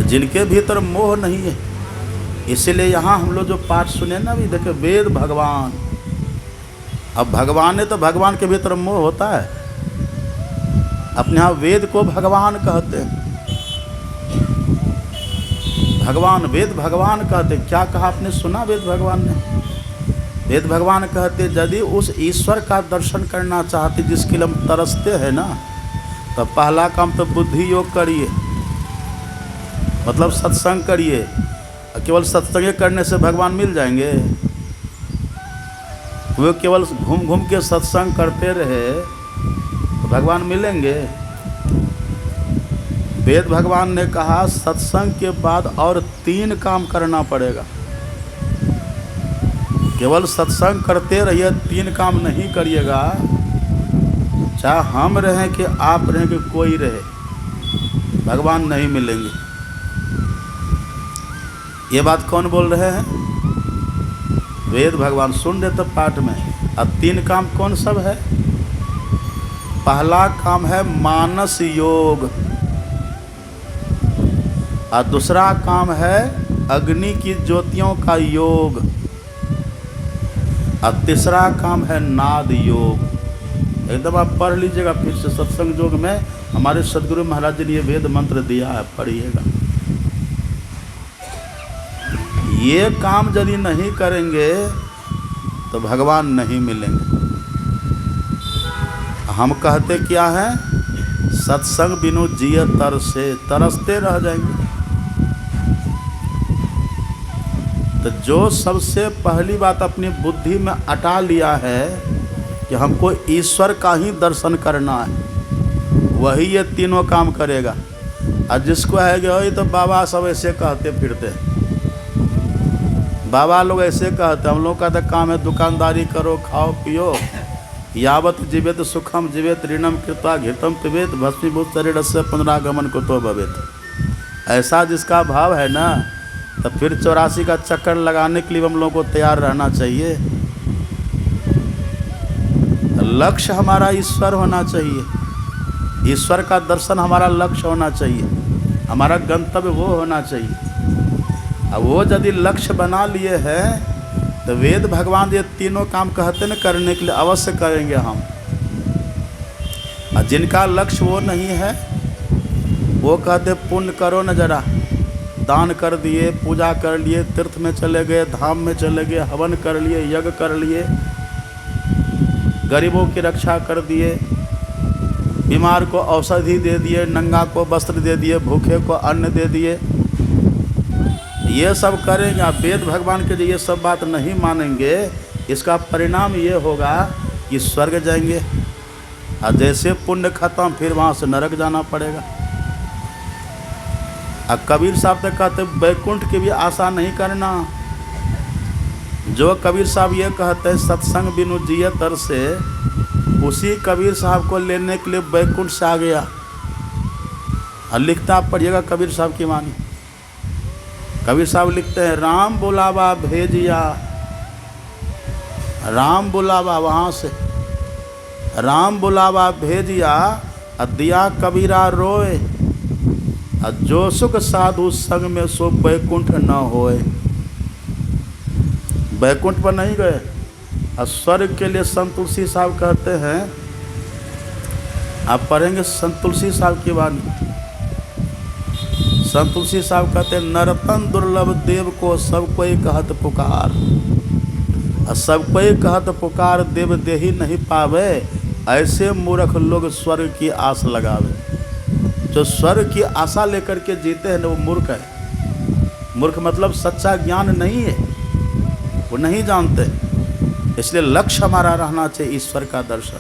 जिनके भीतर मोह नहीं है, इसीलिए यहाँ हम लोग जो पाठ सुने ना, भी देखे वेद भगवान। अब भगवान है तो भगवान के भीतर मोह होता है। अपने यहाँ वेद को भगवान कहते हैं, भगवान वेद भगवान कहते। क्या कहा आपने सुना वेद भगवान ने? वेद भगवान कहते यदि उस ईश्वर का दर्शन करना चाहते जिसके लिए हम तरसते हैं ना, तो पहला काम तो बुद्धि योग करिए, मतलब सत्संग करिए। केवल सत्संग करने से भगवान मिल जाएंगे? वो केवल घूम घूम के सत्संग करते रहे तो भगवान मिलेंगे? वेद भगवान ने कहा सत्संग के बाद और 3 काम करना पड़ेगा। केवल सत्संग करते रहिए, 3 काम नहीं करिएगा, चाहे हम रहें कि आप रहें कि कोई रहे, भगवान नहीं मिलेंगे। ये बात कौन बोल रहे हैं? वेद भगवान। सुन रहे तो पाठ में। अब 3 काम कौन सब है? पहला काम है मानस योग, और दूसरा काम है अग्नि की ज्योतियों का योग, और तीसरा काम है नाद योग। एकदम आप पढ़ लीजिएगा फिर से, सत्संग योग में हमारे सदगुरु महाराज जी ने ये वेद मंत्र दिया है, पढ़िएगा। ये काम यदि नहीं करेंगे तो भगवान नहीं मिलेंगे। हम कहते क्या है? सत्संग बिनु जिए तरसे, तरसते रह जाएंगे। तो जो सबसे पहली बात अपनी बुद्धि में अटा लिया है कि हमको ईश्वर का ही दर्शन करना है, वही ये तीनों काम करेगा। और जिसको है कि तो बाबा सब ऐसे कहते फिरते, बाबा लोग ऐसे कहते, हम लोग का तो काम है दुकानदारी करो, खाओ पियो, यावत जीवेत सुखम जीवेत ऋणम कृता घृतम पिबेत भस्मीभूत शरीर से पुनरागमन को तो भवेत। ऐसा जिसका भाव है ना, तो फिर 84 का चक्कर लगाने के लिए हम लोग को तैयार रहना चाहिए। लक्ष्य हमारा ईश्वर होना चाहिए, ईश्वर का दर्शन हमारा लक्ष्य होना चाहिए, हमारा गंतव्य वो होना चाहिए। अब वो यदि लक्ष्य बना लिए हैं तो वेद भगवान ये तीनों काम कहते न करने के लिए, अवश्य करेंगे हम। और जिनका लक्ष्य वो नहीं है, वो कहते पुण्य करो न जरा, दान कर दिए, पूजा कर लिए, तीर्थ में चले गए, धाम में चले गए, हवन कर लिए, यज्ञ कर लिए, गरीबों की रक्षा कर दिए, बीमार को औषधि दे दिए, नंगा को वस्त्र दे दिए, भूखे को अन्न दे दिए, ये सब करेंगे। आप वेद भगवान के ये सब बात नहीं मानेंगे, इसका परिणाम ये होगा कि स्वर्ग जाएंगे, और जैसे पुण्य खत्म फिर वहाँ से नरक जाना पड़ेगा। अब कबीर साहब तो कहते वैकुंठ की भी आशा नहीं करना। जो कबीर साहब ये कहते हैं सत्संग बिनु जिए तर से, उसी कबीर साहब को लेने के लिए वैकुंठ से आ गया। और लिखता आप पढ़िएगा कबीर साहब की वाणी। कबीर साहब लिखते हैं राम बुलावा भेजिया, राम बुलावा वहाँ से राम बुलावा भेजिया, दिया कबीरा रोए, जो सुख साधु संग में सो बैकुंठ न होए। बैकुंठ पर नहीं गए। और स्वर्ग के लिए संत तुलसी साहब कहते हैं, आप पढ़ेंगे संत तुलसी साहब की वाणी। संत तुलसी साहब कहते हैं नरतन दुर्लभ देव को सब कोई कहत पुकार, और सब कोई कहत पुकार देव देही नहीं पावे, ऐसे मूर्ख लोग स्वर्ग की आस लगावे। जो स्वर्ग की आशा लेकर के जीते हैं ना, वो मूर्ख है। मूर्ख मतलब सच्चा ज्ञान नहीं है, वो नहीं जानते। इसलिए लक्ष्य हमारा रहना चाहिए ईश्वर का दर्शन।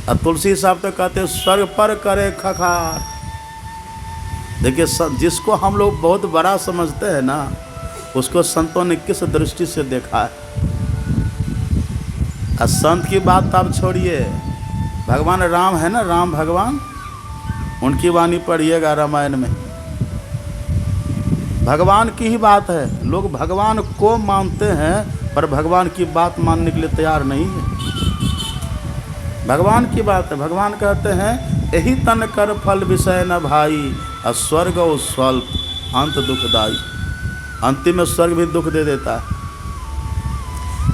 और तुलसी साहब तो कहते स्वर्ग पर करे खखार। देखिए जिसको हम लोग बहुत बड़ा समझते हैं ना, उसको संतों ने किस दृष्टि से देखा है। और संत की बात आप छोड़िए, भगवान राम है ना, राम भगवान, उनकी वाणी पढ़िएगा रामायण में, भगवान की ही बात है। लोग भगवान को मानते हैं पर भगवान की बात मानने के लिए तैयार नहीं है। भगवान की बात है। भगवान कहते हैं यही तन कर फल विषय न भाई, स्वर्ग और स्वल्प अंत दुखदाई। अंतिम में स्वर्ग भी दुख दे देता है।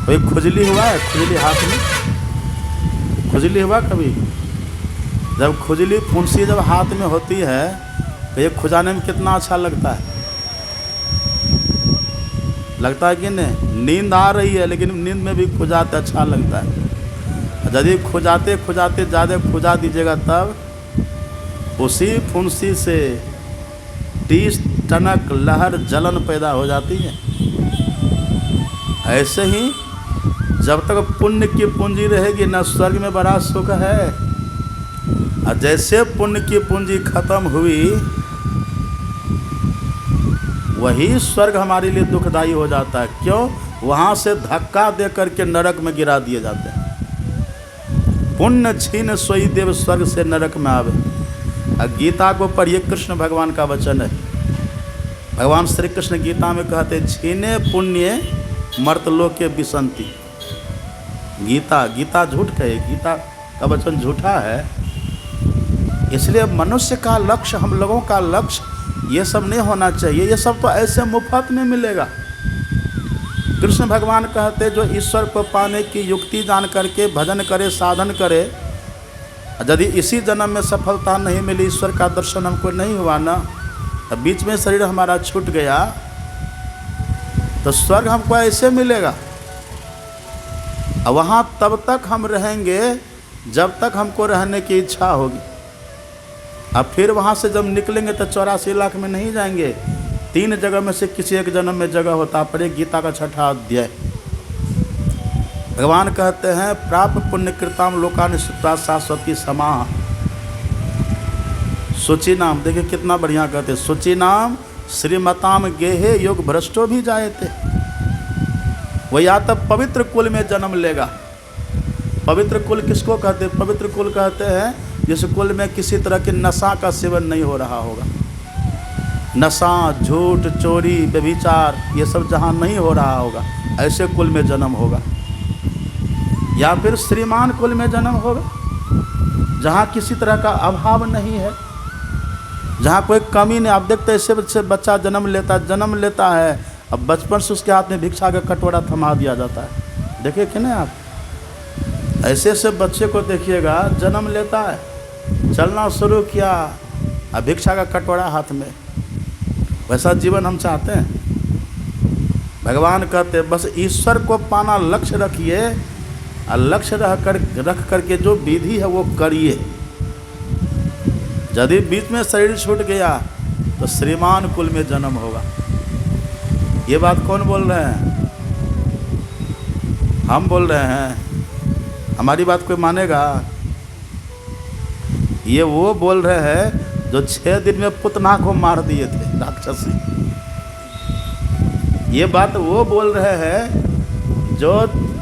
कोई खुजली हुआ है, खुजली हाथ में खुजली हुआ कभी? जब खुजली फुंसी जब हाथ में होती है तो ये खुजाने में कितना अच्छा लगता है, लगता है कि नहीं? नींद आ रही है लेकिन नींद में भी खुजाते अच्छा लगता है। यदि खुजाते खुजाते ज़्यादा खुजा दीजिएगा तब उसी फुंसी से टीस टनक लहर जलन पैदा हो जाती है। ऐसे ही जब तक पुण्य की पूंजी रहेगी न स्वर्ग में बड़ा सुख है, और जैसे पुण्य की पूंजी खत्म हुई वही स्वर्ग हमारे लिए दुखदाई हो जाता है। क्यों? वहाँ से धक्का दे करके नरक में गिरा दिए जाते हैं। पुण्य छीन सोई देव स्वर्ग से नरक में आवे। गीता को पढ़िए, कृष्ण भगवान का वचन है। भगवान श्री कृष्ण गीता में कहते छीने पुण्य मर्तलोके विसंति। गीता झूठ कहे, गीता का वचन झूठा है। इसलिए मनुष्य का लक्ष्य, हम लोगों का लक्ष्य ये सब नहीं होना चाहिए। ये सब तो ऐसे मुफ्त में मिलेगा। कृष्ण भगवान कहते जो ईश्वर को पाने की युक्ति जान करके भजन करे, साधन करे, यदि इसी जन्म में सफलता नहीं मिली, ईश्वर का दर्शन हमको नहीं हुआ ना, तब बीच में शरीर हमारा छूट गया, तो स्वर्ग हमको ऐसे मिलेगा। वहाँ तब तक हम रहेंगे जब तक हमको रहने की इच्छा होगी। अब फिर वहाँ से जब निकलेंगे तो 84 लाख में नहीं जाएंगे, 3 जगह में से किसी एक जन्म में जगह होता पड़े। गीता का 6वां अध्याय भगवान कहते हैं प्राप्त पुण्य कृताम लोकानि सुता शाश्वती समाह। सूची नाम देखिए कितना बढ़िया कहते, सूची नाम श्रीमताम गेहे योग भ्रष्टो भी जाए थे। वह या तब पवित्र कुल में जन्म लेगा। पवित्र कुल किसको कहते हैं? पवित्र कुल कहते हैं जिस कुल में किसी तरह के नशा का सेवन नहीं हो रहा होगा। नशा, झूठ, चोरी, व्यभिचार ये सब जहाँ नहीं हो रहा होगा, ऐसे कुल में जन्म होगा। या फिर श्रीमान कुल में जन्म होगा, जहाँ किसी तरह का अभाव नहीं है, जहाँ कोई कमी नहीं। आप देखते ऐसे बच्चा जन्म लेता है, अब बचपन से उसके हाथ में भिक्षा का कटोरा थमा दिया जाता है। देखिए कि नहीं आप? ऐसे बच्चे को देखिएगा, जन्म लेता है, चलना शुरू किया, अब भिक्षा का कटोरा हाथ में। वैसा जीवन हम चाहते हैं? भगवान कहते बस ईश्वर को पाना लक्ष्य रखिए, और लक्ष्य रख करके जो विधि है वो करिए। यदि बीच में शरीर छूट गया तो श्रीमान कुल में जन्म होगा। ये बात कौन बोल रहे हैं? हम बोल रहे हैं। हमारी बात कोई मानेगा? ये वो बोल रहे हैं जो 6 दिन में पुतना को मार दिए थे, राक्षसी। ये बात वो बोल रहे हैं जो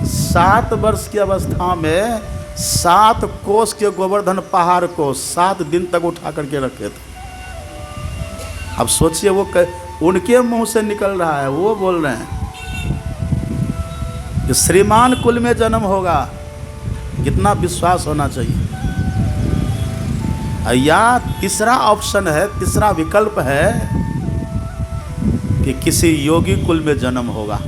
7 वर्ष की अवस्था में 7 कोस के गोवर्धन पहाड़ को 7 दिन तक उठा करके रखे थे। अब सोचिए वो उनके मुंह से निकल रहा है, वो बोल रहे हैं कि श्रीमान कुल में जन्म होगा। कितना विश्वास होना चाहिए। या तीसरा ऑप्शन है, तीसरा विकल्प है कि किसी योगी कुल में जन्म होगा।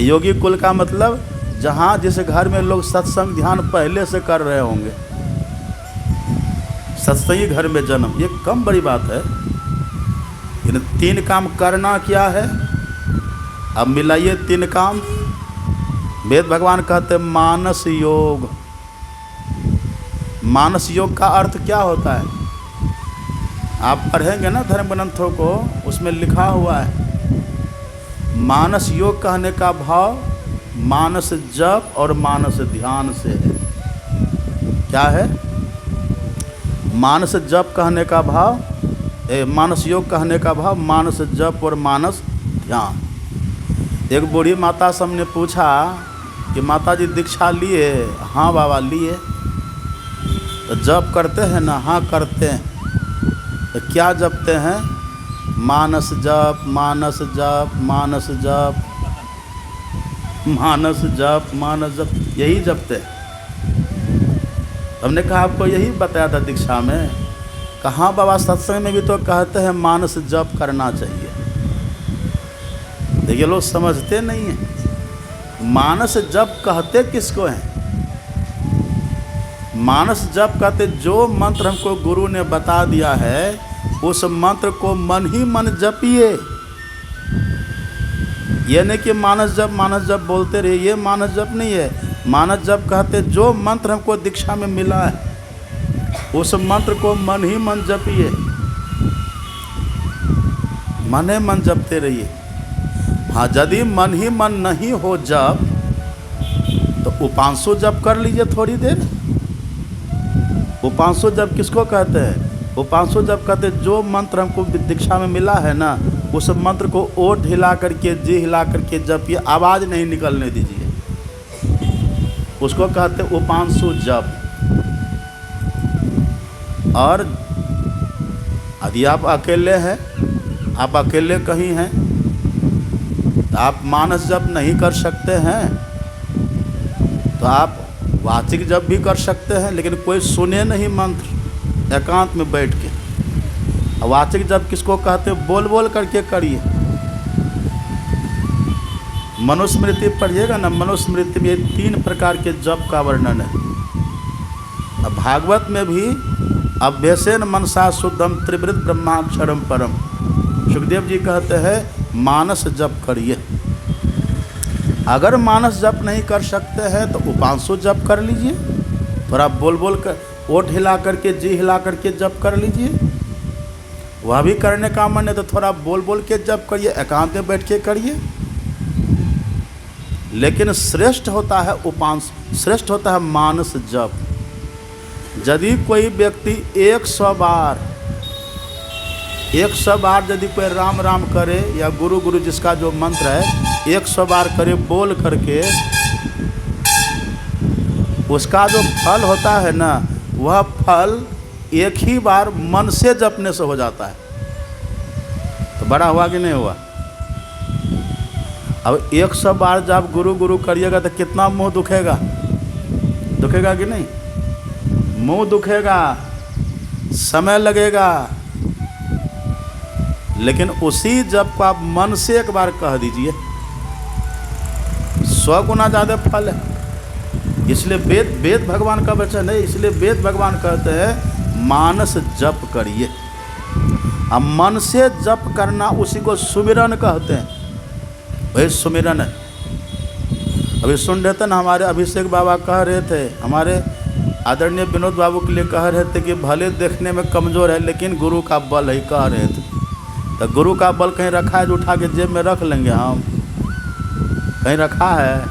योगी कुल का मतलब जहाँ जिस घर में लोग सत्संग ध्यान पहले से कर रहे होंगे, सत्संगी घर में जन्म, ये कम बड़ी बात है। इन 3 काम करना क्या है? अब मिलाइए 3 काम। वेद भगवान कहते मानस योग। मानस योग का अर्थ क्या होता है? आप पढ़ेंगे ना धर्म ग्रंथों को, उसमें लिखा हुआ है मानस योग कहने का भाव मानस जप और मानस ध्यान से है। क्या है? मानस जप कहने का भाव, मानस योग कहने का भाव मानस जप और मानस ध्यान। एक बूढ़ी माता से हमने पूछा कि माता जी दीक्षा लिए? हाँ बाबा लिए। तो जप करते हैं ना? हाँ करते हैं। तो क्या जपते हैं? मानस जप, मानस जप, मानस जप, मानस जप, मानस जप, यही जपते हैं। हमने कहा आपको यही बताया था दीक्षा में। कहाँ बाबा, सत्संग में भी तो कहते हैं मानस जप करना चाहिए। देखिए लोग समझते नहीं हैं। मानस जप कहते किसको हैं? मानस जप कहते जो मंत्र हमको गुरु ने बता दिया है उस मंत्र को मन ही मन जपिए। ये नहीं कि मानस जप बोलते रहिए, ये मानस जप नहीं है। मानस जप कहते जो मंत्र हमको दीक्षा में मिला है उस मंत्र को मन ही मन जपिए, मन ही मन जपते रहिए। हाँ, यदि मन ही मन नहीं हो जप तो उपांशु जप कर लीजिए थोड़ी देर। उपांशु जप किसको कहते हैं? उपांशु जप कहते जो मंत्र हमको दीक्षा में मिला है ना उस मंत्र को ओठ हिला करके, जी हिला करके जपिए, आवाज़ नहीं निकलने दीजिए। उसको कहते उपांशु जप। और यदि आप अकेले हैं, आप अकेले कहीं हैं तो आप मानस जप नहीं कर सकते हैं तो आप वाचिक जप भी कर सकते हैं, लेकिन कोई सुने नहीं मंत्र, एकांत में बैठ के। वाचिक जप किसको कहते हैं? बोल बोल करके करिए। मनुस्मृति पढ़िएगा ना, मनुस्मृति में 3 प्रकार के जप का वर्णन है। अब भागवत में भी अभ्यसेन मनसा शुद्धम त्रिवृत ब्रह्माक्षरम परम, सुखदेव जी कहते हैं मानस जप करिए। अगर मानस जप नहीं कर सकते हैं तो उपांशु जप कर लीजिए। थोड़ा बोल बोल कर, ओठ हिला करके, जी हिला करके जप कर लीजिए। वह भी करने का मन है तो थोड़ा बोल बोल के जप करिए, एकांत में बैठ के करिए। लेकिन श्रेष्ठ होता है उपांशु, श्रेष्ठ होता है मानस जप। यदि कोई व्यक्ति 100 बार यदि कोई राम राम करे या गुरु गुरु जिसका जो मंत्र है 100 बार करे बोल करके, उसका जो फल होता है ना वह फल एक ही बार मन से जपने से हो जाता है। तो बड़ा हुआ कि नहीं हुआ? अब 100 बार जब गुरु गुरु करिएगा तो कितना मुंह दुखेगा? दुखेगा कि नहीं? मुंह दुखेगा, समय लगेगा। लेकिन उसी जप को आप मन से एक बार कह दीजिए, 100 गुना ज़्यादा फल है। इसलिए वेद भगवान का वचन है, इसलिए वेद भगवान कहते हैं मानस जप करिए। अब मन से जप करना उसी को सुमिरन कहते हैं। वही सुमिरन है। अभी सुन रहे थे ना, हमारे अभिषेक बाबा कह रहे थे, हमारे आदरणीय विनोद बाबू के लिए कह रहे थे कि भले देखने में कमज़ोर है लेकिन गुरु का बल है, कह रहे थे। तो गुरु का बल कहीं रखा है जो उठा के जेब में रख लेंगे हम? कहीं रखा है?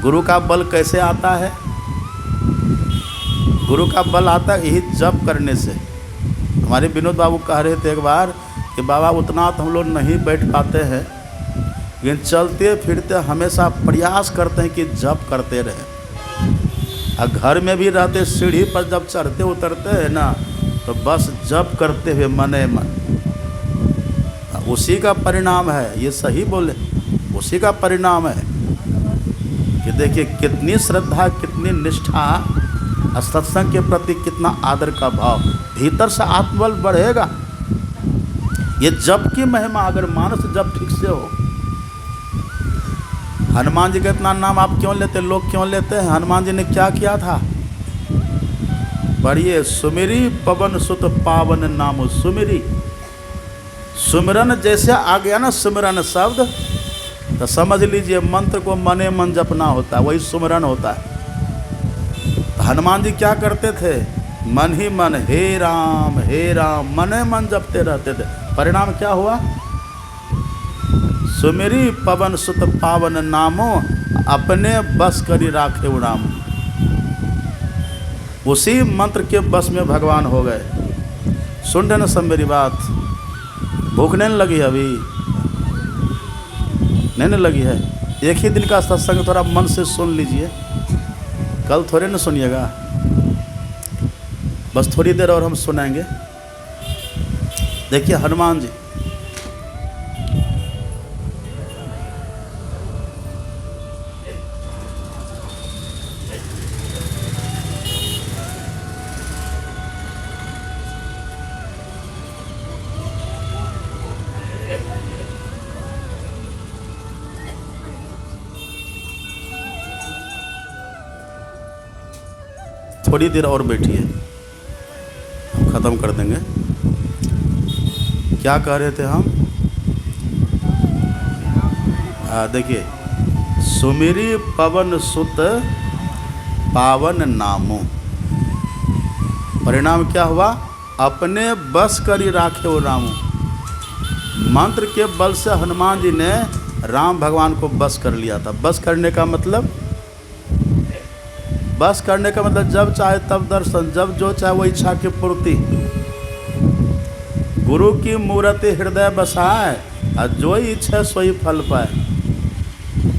गुरु का बल कैसे आता है? गुरु का बल आता है यही जप करने से। हमारे विनोद बाबू कह रहे थे एक बार कि बाबा उतना तो हम लोग नहीं बैठ पाते हैं, लेकिन चलते फिरते हमेशा प्रयास करते हैं कि जप करते रहें। और घर में भी रहते सीढ़ी पर जब चढ़ते उतरते हैं ना तो बस जप करते हुए मने मन, उसी का परिणाम है। ये सही बोले, उसी का परिणाम है कि देखिए कितनी श्रद्धा, कितनी निष्ठा, सत्संग के प्रति कितना आदर का भाव, भीतर से आत्मबल बढ़ेगा। ये जप की महिमा अगर मानस जप ठीक से हो। हनुमान जी का इतना नाम आप क्यों लेते, लोग क्यों लेते हैं? हनुमान जी ने क्या किया था? पढ़िए, सुमिरी पवन सुत पावन नाम सुमिरी। सुमिरन जैसे आ गया ना सुमिरन शब्द, तो समझ लीजिए मंत्र को मने मन जपना होता है, वही सुमिरन होता है। तो हनुमान जी क्या करते थे? मन ही मन हे राम मने मन जपते रहते थे। परिणाम क्या हुआ? सुमेरी पवन सुत पावन नामो, अपने बस करी राखे उड़ाम। उसी मंत्र के बस में भगवान हो गए। सुन रहे ना सब मेरी बात? भूखने नहीं लगी अभी? नहीं लगी है? एक ही दिन का सत्संग, थोड़ा मन से सुन लीजिए, कल थोड़े ना सुनिएगा। बस थोड़ी देर और हम सुनाएंगे। देखिए हनुमान जी, थोड़ी देर और बैठिए, हम ख़त्म कर देंगे। क्या कह रहे थे हम? देखिए, सुमेरी पवन सुत पावन नामो, परिणाम क्या हुआ? अपने बस करी राखे वो रामो। मंत्र के बल से हनुमान जी ने राम भगवान को बस कर लिया था। बस करने का मतलब, बस करने का मतलब जब चाहे तब दर्शन, जब जो चाहे वो इच्छा की पूर्ति। गुरु की मूर्ति हृदय बसाए, और जो इच्छा सोई फल पाए।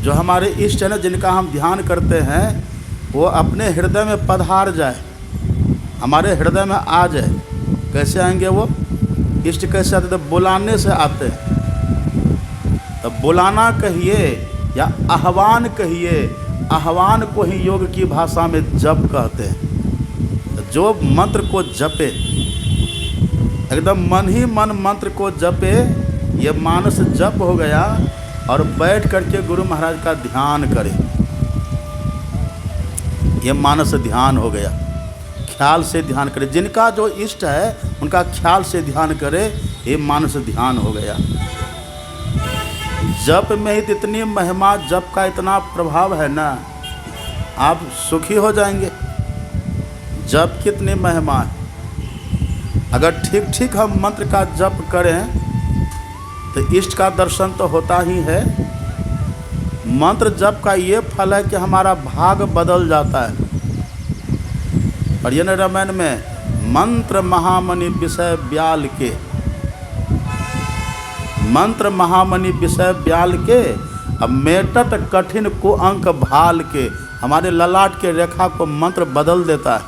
जो हमारे इष्ट है ना, जिनका हम ध्यान करते हैं, वो अपने हृदय में पधार जाए, हमारे हृदय में आ जाए। कैसे आएंगे वो इष्ट? कैसे आते? तो बुलाने से आते हैं। तो बुलाना कहिए या आह्वान कहिए, आह्वान को ही योग की भाषा में जप कहते हैं। तो जो मंत्र को जपे, एकदम मन ही मन मंत्र को जपे, ये मानस जप हो गया। और बैठ करके गुरु महाराज का ध्यान करे, ये मानस ध्यान हो गया। ख्याल से ध्यान करे, जिनका जो इष्ट है उनका ख्याल से ध्यान करे, ये मानस ध्यान हो गया। जप में ही इतनी महिमा, जप का इतना प्रभाव है ना, आप सुखी हो जाएंगे। जप कितनी महिमा है। अगर ठीक ठीक हम मंत्र का जप करें तो इष्ट का दर्शन तो होता ही है। मंत्र जप का ये फल है कि हमारा भाग बदल जाता है। और ये रामायण में मंत्र महामणि विषय ब्याल के, मंत्र महामणि विषय ब्याल के, अब मेटत कठिन को अंक भाल के, हमारे ललाट के रेखा को मंत्र बदल देता है।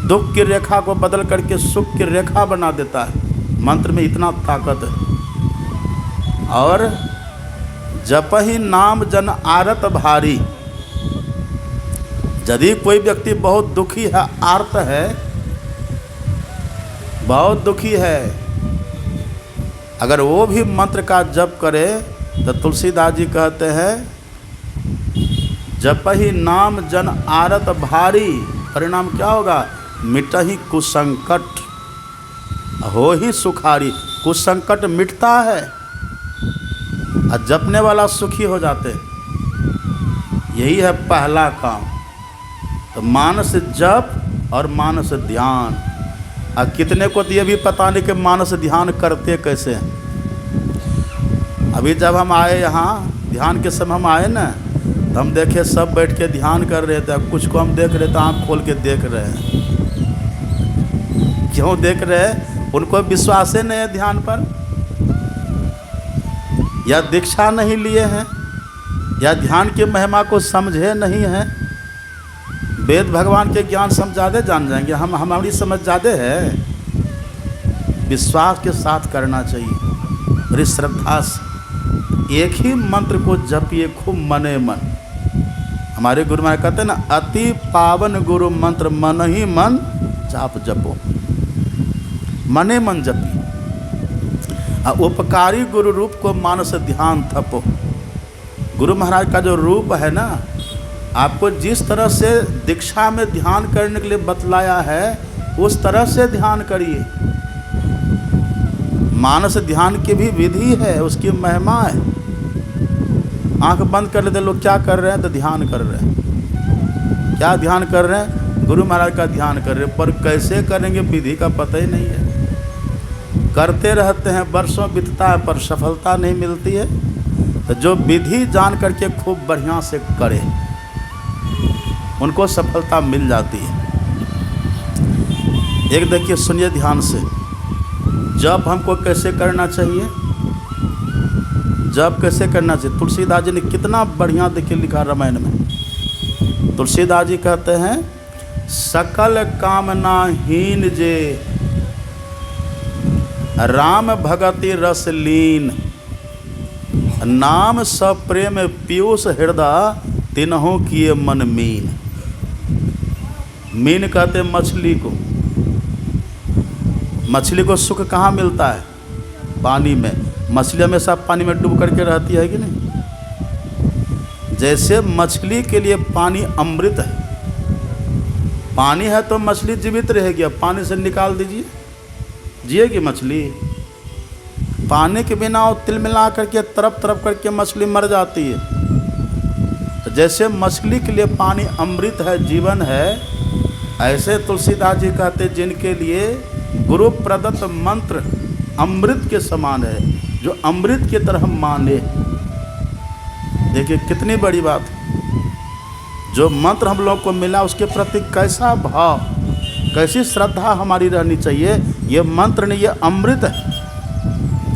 दुख की रेखा को बदल करके सुख की रेखा बना देता है। मंत्र में इतना ताकत है। और जपहि नाम जन आरत भारी, यदि कोई व्यक्ति बहुत दुखी है, आर्त है, बहुत दुखी है, अगर वो भी मंत्र का जप करे तो तुलसीदास जी कहते हैं जपहि नाम जन आरत भारी, परिणाम क्या होगा? मिटहि कुसंकट हो ही सुखारी। कुसंकट मिटता है और जपने वाला सुखी हो जाते हैं। यही है पहला काम। तो मानस जप और मानस ध्यान। और कितने को तो ये भी पता नहीं कि मानस ध्यान करते कैसे हैं। अभी जब हम आए यहाँ ध्यान के समय हम आए ना, तो हम देखे सब बैठ के ध्यान कर रहे थे। कुछ को हम देख रहे थे, आँख खोल के देख रहे हैं। क्यों देख रहे हैं? उनको विश्वास ही नहीं है ध्यान पर, या दीक्षा नहीं लिए हैं, या ध्यान की महिमा को समझे नहीं हैं। वेद भगवान के ज्ञान हम ज़्यादा जान जाएंगे, हम हमारी समझ ज़्यादा है। विश्वास के साथ करना चाहिए, बड़ी श्रद्धा से। एक ही मंत्र को जपिए खूब मने मन। हमारे गुरु महाराज कहते हैं ना, अति पावन गुरु मंत्र मन ही मन जाप जपो। मने मन जपी। उपकारी गुरु रूप को मानस ध्यान थपो। गुरु महाराज का जो रूप है ना, आपको जिस तरह से दीक्षा में ध्यान करने के लिए बतलाया है, उस तरह से ध्यान करिए। मानस ध्यान की भी विधि है, उसकी महिमा है। आंख बंद कर लेते लोग, क्या कर रहे हैं? तो ध्यान कर रहे हैं। क्या ध्यान कर रहे हैं? गुरु महाराज का ध्यान कर रहे, पर कैसे करेंगे विधि का पता ही नहीं है। करते रहते हैं, वर्षों बीतता है पर सफलता नहीं मिलती है। तो जो विधि जान करके खूब बढ़िया से करे उनको सफलता मिल जाती है। एक देखिए, सुनिए ध्यान से, जप हमको कैसे करना चाहिए, जप कैसे करना चाहिए। तुलसीदास जी ने कितना बढ़िया देखिए लिखा रामायण में। तुलसीदास जी कहते हैं, सकल कामना हीन जे राम भगति रस लीन, नाम सब प्रेम पीयूष हृदय तिन्हों किए मन मीन। मीन कहते मछली को। मछली को सुख कहाँ मिलता है? पानी में। मछली हमेशा पानी में डूब करके रहती है कि नहीं? जैसे मछली के लिए पानी अमृत है। पानी है तो मछली जीवित रहेगी। अब पानी से निकाल दीजिए, जिएगी मछली? पानी के बिना वो तिलमिला करके तरप तरप करके मछली मर जाती है। तो जैसे मछली के लिए पानी अमृत है, जीवन है, ऐसे तुलसीदास जी कहते जिनके लिए गुरु प्रदत्त मंत्र अमृत के समान है, जो अमृत की तरह माने। देखिए कितनी बड़ी बात। जो मंत्र हम लोग को मिला उसके प्रति कैसा भाव, कैसी श्रद्धा हमारी रहनी चाहिए। ये मंत्र नहीं, ये अमृत है।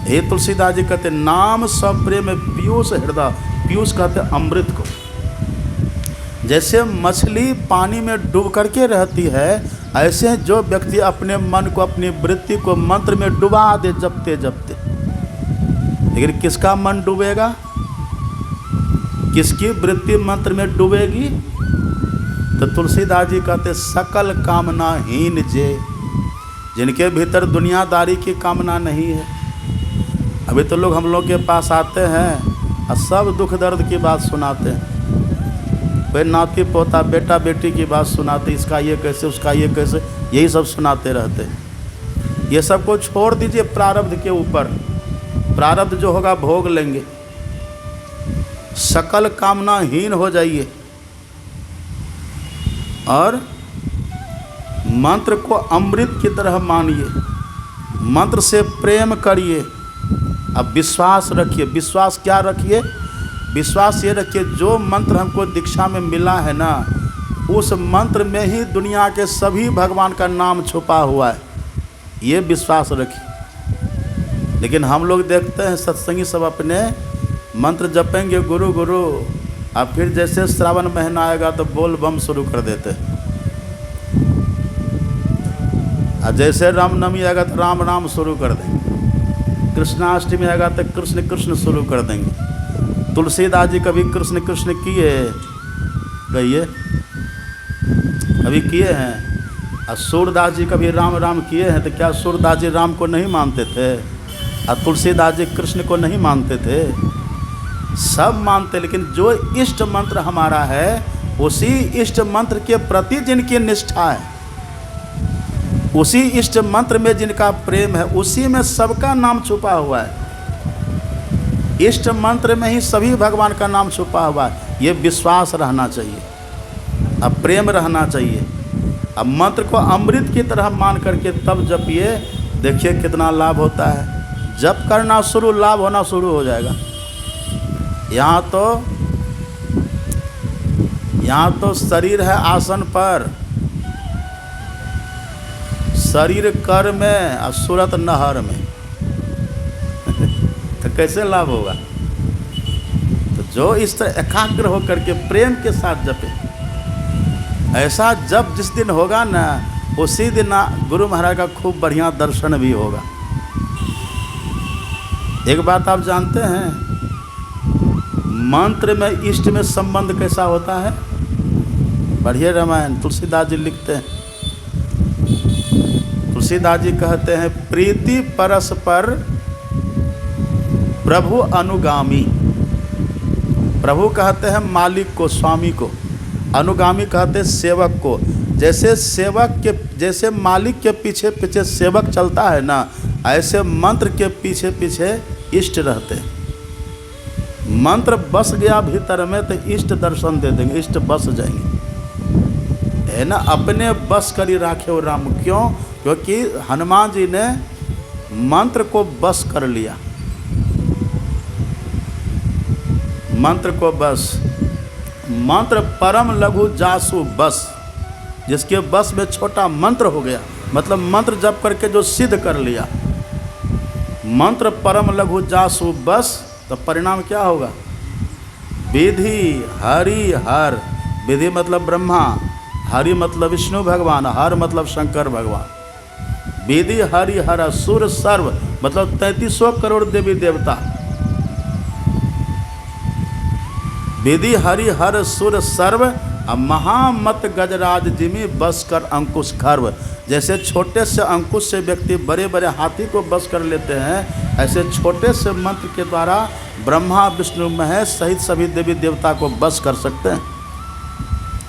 ये तुलसीदास जी कहते नाम सब प्रेम पीयूष हृदय। पीयूष कहते अमृत को। जैसे मछली पानी में डूब करके रहती है, ऐसे जो व्यक्ति अपने मन को, अपनी वृत्ति को मंत्र में डुबा दे जपते जपते। लेकिन किसका मन डूबेगा? किसकी वृत्ति मंत्र में डूबेगी? तो तुलसीदास जी कहते सकल कामना हीन जे, जिनके भीतर दुनियादारी की कामना नहीं है। अभी तो लोग हम लोग के पास आते हैं और सब दुख दर्द की बात सुनाते हैं। कोई नाती पोता बेटा बेटी की बात सुनाते, इसका ये कैसे, उसका ये कैसे, यही सब सुनाते रहते हैं। ये सब को छोड़ दीजिए प्रारब्ध के ऊपर। प्रारब्ध जो होगा भोग लेंगे। सकल कामना हीन हो जाइए और मंत्र को अमृत की तरह मानिए। मंत्र से प्रेम करिए। अब विश्वास रखिए। विश्वास क्या रखिए? विश्वास ये रखिए, जो मंत्र हमको दीक्षा में मिला है ना, उस मंत्र में ही दुनिया के सभी भगवान का नाम छुपा हुआ है। ये विश्वास रखिए। लेकिन हम लोग देखते हैं सत्संगी सब अपने मंत्र जपेंगे गुरु गुरु, और फिर जैसे श्रावण महीना आएगा तो बोल बम शुरू कर देते हैं। और जैसे रामनवमी आएगा तो राम राम शुरू कर देंगे। कृष्णाष्टमी आएगा तो कृष्ण कृष्ण शुरू कर देंगे। तुलसीदास जी कभी कृष्ण कृष्ण किए? कहिए, कभी किए हैं? और सूरदास जी कभी राम राम किए हैं? तो क्या सूरदास जी राम को नहीं मानते थे? और तुलसीदास जी कृष्ण को नहीं मानते थे? सब मानते। लेकिन जो इष्ट मंत्र हमारा है, उसी इष्ट मंत्र के प्रति जिनकी निष्ठा है, उसी इष्ट मंत्र में जिनका प्रेम है, उसी में सबका नाम छुपा हुआ है। इष्ट मंत्र में ही सभी भगवान का नाम छुपा हुआ है। ये विश्वास रहना चाहिए, अब प्रेम रहना चाहिए। अब मंत्र को अमृत की तरह मान करके तब जपिए, देखिए कितना लाभ होता है। जप करना शुरू, लाभ होना शुरू हो जाएगा। यहाँ तो शरीर है आसन पर, शरीर कर में और सूरत नहर में। तो कैसे लाभ होगा? तो जो इस तरह एकाग्र होकर के प्रेम के साथ जपे, ऐसा जब जिस दिन होगा ना, उसी दिन गुरु महाराज का खूब बढ़िया दर्शन भी होगा। एक बात आप जानते हैं, मंत्र में इष्ट में संबंध कैसा होता है? पढ़िए रामायण। तुलसीदास जी लिखते हैं, तुलसीदास जी कहते हैं, प्रीति परस्पर प्रभु अनुगामी। प्रभु कहते हैं मालिक को, स्वामी को। अनुगामी कहते हैं सेवक को। जैसे मालिक के पीछे पीछे सेवक चलता है ना, ऐसे मंत्र के पीछे पीछे इष्ट रहते हैं। मंत्र बस गया भीतर में तो इष्ट दर्शन दे देंगे, इष्ट बस जाएंगे। है ना, अपने बस करी राखे हो राम। क्यों? क्योंकि हनुमान जी ने मंत्र को बस कर लिया, मंत्र को बस। मंत्र परम लघु जासु बस, जिसके बस में छोटा मंत्र हो गया, मतलब मंत्र जप करके जो सिद्ध कर लिया। मंत्र परम लघु जासु बस, तो परिणाम क्या होगा? विधि हरि हर। विधि मतलब ब्रह्मा, हरि मतलब विष्णु भगवान, हर मतलब शंकर भगवान। विधि हरि हर असुर सर्व मतलब 3300 करोड़ देवी देवता। विधि हरि हर सुर सर्व महामत गजराज जिमी बस कर अंकुश खर्व। जैसे छोटे से अंकुश से व्यक्ति बड़े बड़े हाथी को बस कर लेते हैं, ऐसे छोटे से मंत्र के द्वारा ब्रह्मा विष्णु महेश सहित सभी देवी देवता को बस कर सकते हैं।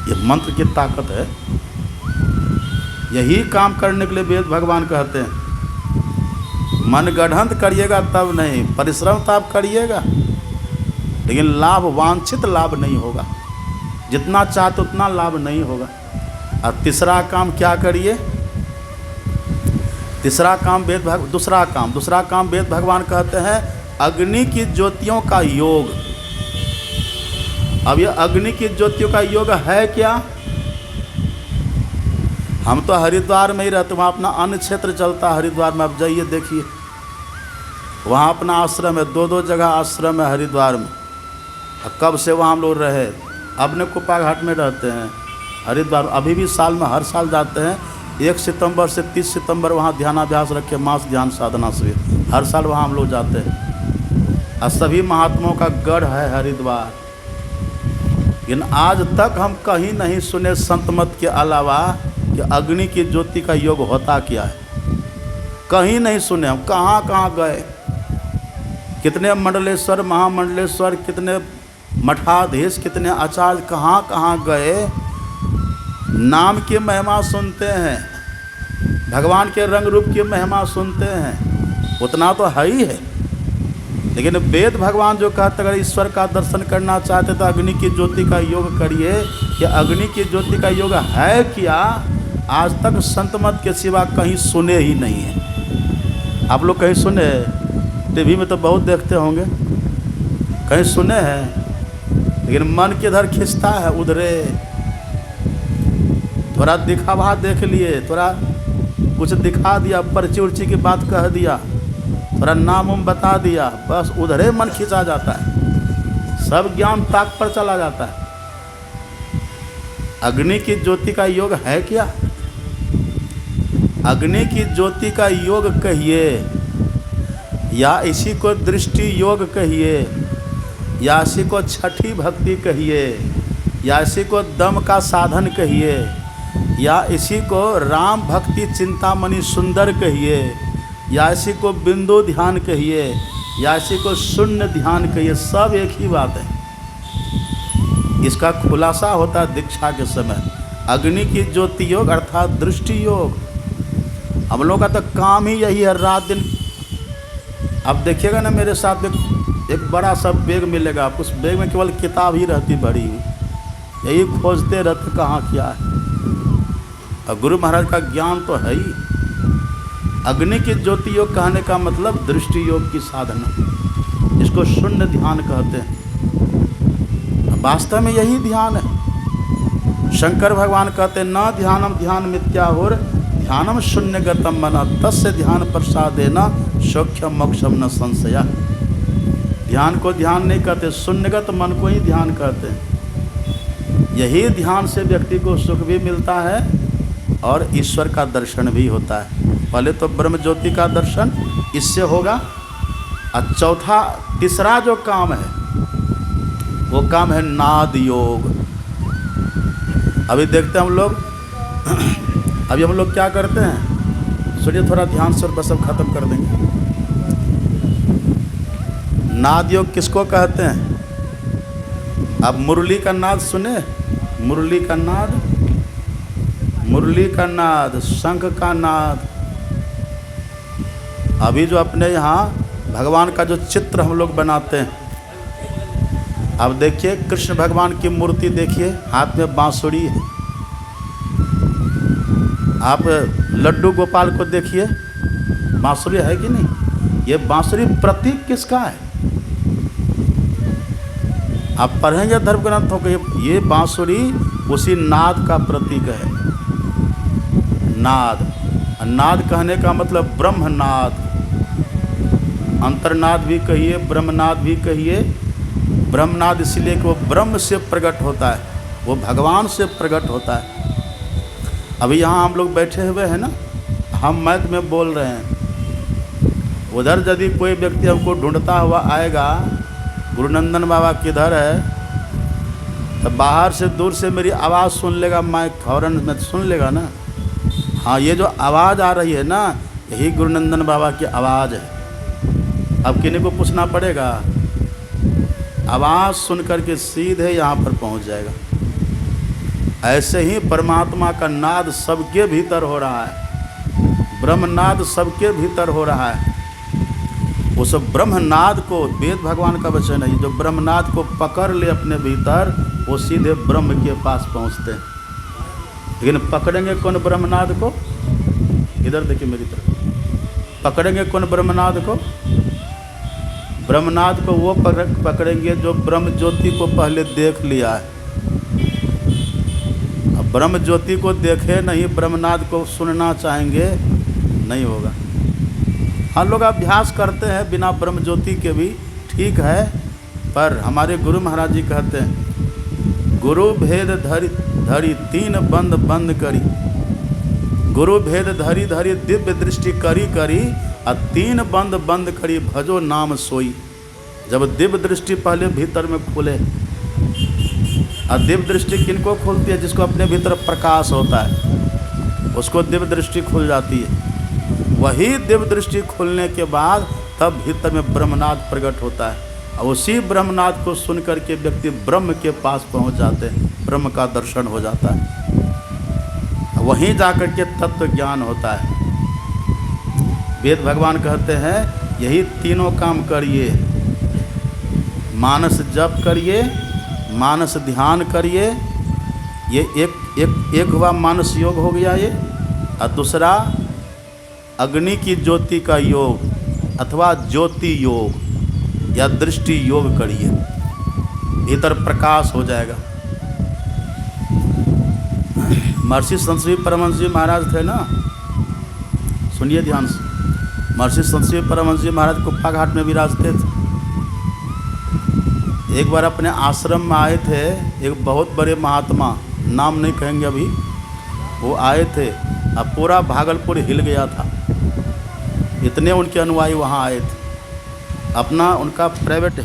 ये मंत्र की ताकत है। यही काम करने के लिए वेद भगवान कहते हैं, मन गढ़ंत करिएगा तब नहीं, परिश्रम तो आप करिएगा, लेकिन लाभ वांछित लाभ नहीं होगा, जितना चाहते उतना लाभ नहीं होगा। और तीसरा काम क्या करिए? तीसरा काम दूसरा काम वेद भगवान कहते हैं अग्नि की ज्योतियों का योग। अब ये अग्नि की ज्योतियों का योग है क्या? हम तो हरिद्वार में ही रहते, वहाँ अपना अन्य क्षेत्र चलता है हरिद्वार में। आप जाइए देखिए, वहाँ अपना आश्रम है, 2 जगह आश्रम है हरिद्वार में। कब से वहाँ हम लोग रहे, अपने कुप्पा घाट में रहते हैं हरिद्वार। अभी भी साल में हर साल जाते हैं। 1 सितंबर से 30 सितंबर वहाँ ध्यानाभ्यास रखे, मास ध्यान साधना शिविर, हर साल वहाँ हम लोग जाते हैं। और सभी महात्माओं का गढ़ है हरिद्वार। लेकिन आज तक हम कहीं नहीं सुने संत मत के अलावा कि अग्नि की ज्योति का योग होता क्या है। कहीं नहीं सुने। हम कहाँ कहाँ गए, कितने मंडलेश्वर महामंडलेश्वर, कितने मठाधीश, कितने आचार्य कहाँ कहाँ गए। नाम की महिमा सुनते हैं, भगवान के रंग रूप की महिमा सुनते हैं, उतना तो है ही है। लेकिन वेद भगवान जो कहते अगर ईश्वर का दर्शन करना चाहते तो अग्नि की ज्योति का योग करिए। कि अग्नि की ज्योति का योग है क्या, आज तक संत मत के सिवा कहीं सुने ही नहीं है। आप लोग कहीं सुने? टीवी में तो बहुत देखते होंगे, कहीं सुने हैं? लेकिन मन किधर खिंचता है उधरे। थोड़ा दिखावा देख लिए, थोड़ा कुछ दिखा दिया, पर्ची उर्ची की बात कह दिया, थोड़ा नाम उम बता दिया, बस उधरे मन खिंचा जाता है, सब ज्ञान ताक पर चला जाता है। अग्नि की ज्योति का योग है क्या? अग्नि की ज्योति का योग कहिए, या इसी को दृष्टि योग कहिए, या इसी को छठी भक्ति कहिए, या इसी को दम का साधन कहिए, या इसी को राम भक्ति चिंतामणि सुंदर कहिए, या इसी को बिंदु ध्यान कहिए, या इसी को शून्य ध्यान कहिए, सब एक ही बात है। इसका खुलासा होता है दीक्षा के समय। अग्नि की ज्योति योग अर्थात दृष्टि योग। हम लोगों का तो काम ही यही है, रात दिन। अब देखिएगा ना मेरे साथ एक बड़ा सा बैग मिलेगा आपको, उस बैग में केवल किताब ही रहती भरी हुई, यही खोजते रहते कहाँ क्या है। और गुरु महाराज का ज्ञान तो है ही। अग्नि की ज्योति योग कहने का मतलब दृष्टि योग की साधना, इसको शून्य ध्यान कहते हैं। वास्तव में यही ध्यान है। शंकर भगवान कहते हैं न ध्यानम ध्यान मिथ्याहुर ध्यानम शून्यगतम मन तस्य ध्यान प्रसादेन सौख्यम मोक्षम न संशया। ध्यान को ध्यान नहीं कहते, शून्यगत मन को ही ध्यान कहते हैं। यही ध्यान से व्यक्ति को सुख भी मिलता है और ईश्वर का दर्शन भी होता है। पहले तो ब्रह्म ज्योति का दर्शन इससे होगा, और तीसरा जो काम है वो काम है नाद योग। अभी देखते हैं हम लोग अभी हम लोग क्या करते हैं, सुनिए थोड़ा ध्यान से, बस अब खत्म कर देंगे। नाद योग किसको कहते हैं? आप मुरली का नाद सुने? मुरली का नाद, मुरली का नाद, शंख का नाद। अभी जो अपने यहाँ भगवान का जो चित्र हम लोग बनाते हैं, अब देखिए कृष्ण भगवान की मूर्ति देखिए, हाथ में बांसुरी है, आप लड्डू गोपाल को देखिए, बांसुरी है कि नहीं? ये बांसुरी प्रतीक किसका है? आप पढ़ेंगे धर्म ग्रंथों को, ये बांसुरी उसी नाद का प्रतीक है। नाद, नाद कहने का मतलब ब्रह्मनाद, अंतर्नाद भी कहिए, ब्रह्मनाद भी कहिए। ब्रह्मनाद इसलिए कि वो ब्रह्म से प्रकट होता है, वो भगवान से प्रकट होता है। अभी यहाँ हम लोग बैठे हुए हैं ना, हम माइक में बोल रहे हैं, उधर यदि कोई व्यक्ति हमको ढूंढता हुआ आएगा, गुरुनंदन बाबा किधर है, तो बाहर से दूर से मेरी आवाज़ सुन लेगा, माइक हॉर्न में सुन लेगा ना। हाँ, ये जो आवाज़ आ रही है ना, यही गुरुनंदन बाबा की आवाज़ है। अब किन्हीं को पूछना पड़ेगा, आवाज़ सुन करके सीधे यहाँ पर पहुँच जाएगा। ऐसे ही परमात्मा का नाद सबके भीतर हो रहा है, ब्रह्मनाद सबके भीतर हो रहा है। उस ब्रह्मनाद को, वेद भगवान का वचन है, जो ब्रह्मनाद को पकड़ ले अपने भीतर, वो सीधे ब्रह्म के पास पहुँचते हैं। लेकिन पकड़ेंगे कौन ब्रह्मनाद को? इधर देखिए मेरी तरफ, पकड़ेंगे कौन ब्रह्मनाद को? ब्रह्मनाद को वो पकड़ेंगे जो ब्रह्म ज्योति को पहले देख लिया है। अब ब्रह्म ज्योति को देखे नहीं, ब्रह्मनाद को सुनना चाहेंगे, नहीं होगा। हम लोग अभ्यास करते हैं बिना ब्रह्म ज्योति के भी, ठीक है, पर हमारे गुरु महाराज जी कहते हैं, गुरु भेद धरी धरी तीन बंद बंद करी, गुरु भेद धरी धरी दिव्य दृष्टि करी करी, और तीन बंद बंद करी भजो नाम सोई। जब दिव्य दृष्टि पहले भीतर में खुले, और दिव्य दृष्टि किनको खुलती है? जिसको अपने भीतर प्रकाश होता है, उसको दिव्य दृष्टि खुल जाती है। वही दिव्य दृष्टि खुलने के बाद तब भीतर में ब्रह्मनाद प्रकट होता है, और उसी ब्रह्मनाद को सुन करके व्यक्ति ब्रह्म के पास पहुंच जाते हैं, ब्रह्म का दर्शन हो जाता है, वहीं जाकर के तत्व ज्ञान होता है। वेद भगवान कहते हैं यही तीनों काम करिए, मानस जप करिए, मानस ध्यान करिए, ये एक हुआ मानस योग हो गया ये, और दूसरा अग्नि की ज्योति का योग अथवा ज्योति योग या दृष्टि योग करिए, भीतर प्रकाश हो जाएगा। महर्षि संत श्री परमहंस जी महाराज थे ना, सुनिए ध्यान से। महर्षि संत श्री परमहंस जी महाराज कुप्पा घाट में विराजते थे। एक बार अपने आश्रम में आए थे एक बहुत बड़े महात्मा, नाम नहीं कहेंगे अभी, वो आए थे, अब पूरा भागलपुर हिल गया था, इतने उनके अनुयायी वहाँ आए थे। अपना उनका प्राइवेट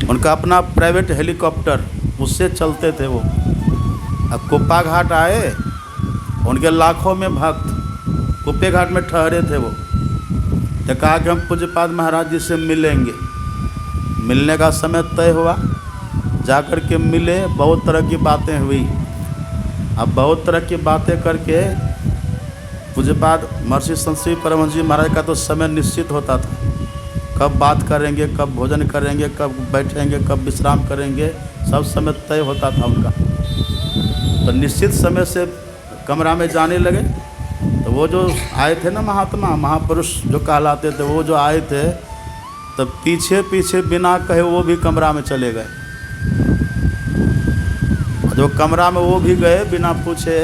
उनका अपना प्राइवेट हेलीकॉप्टर, उससे चलते थे वो। अब कुप्पा घाट आए, उनके लाखों में भक्त कुप्पे घाट में ठहरे थे वो। तो कहा कि हम पूज्यपाद महाराज जी से मिलेंगे। मिलने का समय तय हुआ, जाकर के मिले, बहुत तरह की बातें हुई। अब बहुत तरह की बातें करके पूज्यपाद महर्षि संत श्री परमहंस जी महाराज का तो समय निश्चित होता था, कब बात करेंगे, कब भोजन करेंगे, कब बैठेंगे, कब विश्राम करेंगे, सब समय तय होता था उनका। तो निश्चित समय से कमरा में जाने लगे। तो वो जो आए थे ना महात्मा, महापुरुष जो कहलाते थे, वो जो आए थे, तो पीछे पीछे बिना कहे वो भी कमरा में चले गए। जो कमरा में वो भी गए बिना पूछे,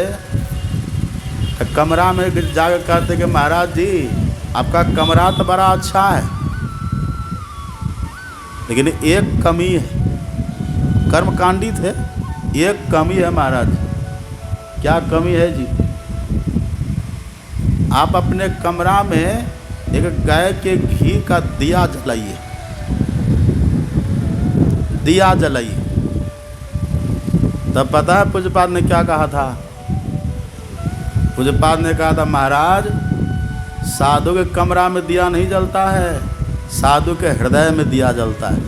तो कमरा में जाकर कहते कि महाराज जी आपका कमरा तो बड़ा अच्छा है, लेकिन एक कमी है। कर्मकांडी थे, एक कमी है महाराज। क्या कमी है जी? आप अपने कमरा में एक गाय के घी का दिया जलाइए, दिया जलाइए। तब पता है पूज्यपाद ने क्या कहा था? पूज्यपाद ने कहा था महाराज साधु के कमरा में दिया नहीं जलता है, साधु के हृदय में दिया जलता है।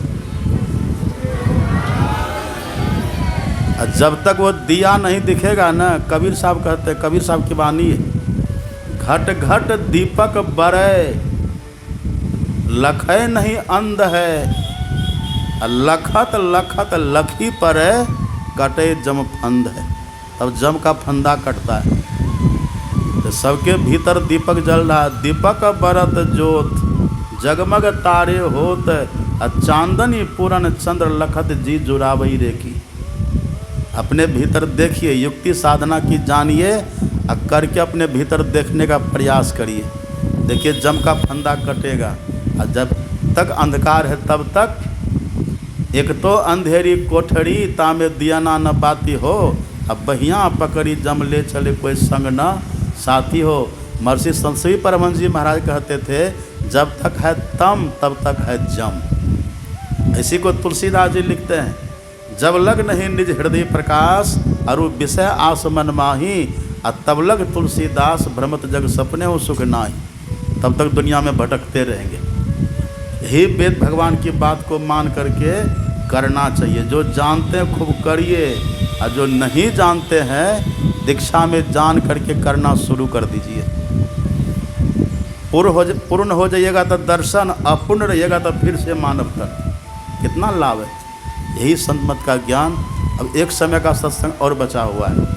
जब तक वो दिया नहीं दिखेगा ना, कबीर साहब कहते हैं, कबीर साहब की वाणी है, घट घट दीपक बरय, लखै नहीं अंध है, लखत लखत लखी पर कटे जम फंद है। तब जम का फंदा कटता है। तो सबके भीतर दीपक जल रहा, दीपक बरत जोत, जगमग तारे होत, चांदनी पूरन चंद्र लखत जी जुरावई रेखी। अपने भीतर देखिए, युक्ति साधना की जानिए और करके अपने भीतर देखने का प्रयास करिए। देखिए जम का फंदा कटेगा, और जब तक अंधकार है तब तक एक तो अंधेरी कोठरी तामे दिया न बाती हो, अब बहियाँ पकड़ी जम ले चले कोई संग न साथी हो। महर्षि संत परमहंस जी महाराज कहते थे, जब तक है तम तब तक है जम। इसी को तुलसीदास जी लिखते हैं, जब लग नहीं निज हृदय प्रकाश, अरु विषय आस मन माही, तब लग तुलसीदास भ्रमत जग सपने हो सुख नाही। तब तक दुनिया में भटकते रहेंगे। यही वेद भगवान की बात को मान करके करना चाहिए। जो जानते हैं खूब करिए, और जो नहीं जानते हैं दीक्षा में जान करके करना शुरू कर दीजिए। पूर्ण हो जाइएगा तो दर्शन, अपूर्ण रहिएगा तो फिर से मानव तन। कितना लाभ है। यही संत मत का ज्ञान। अब एक समय का सत्संग और बचा हुआ है।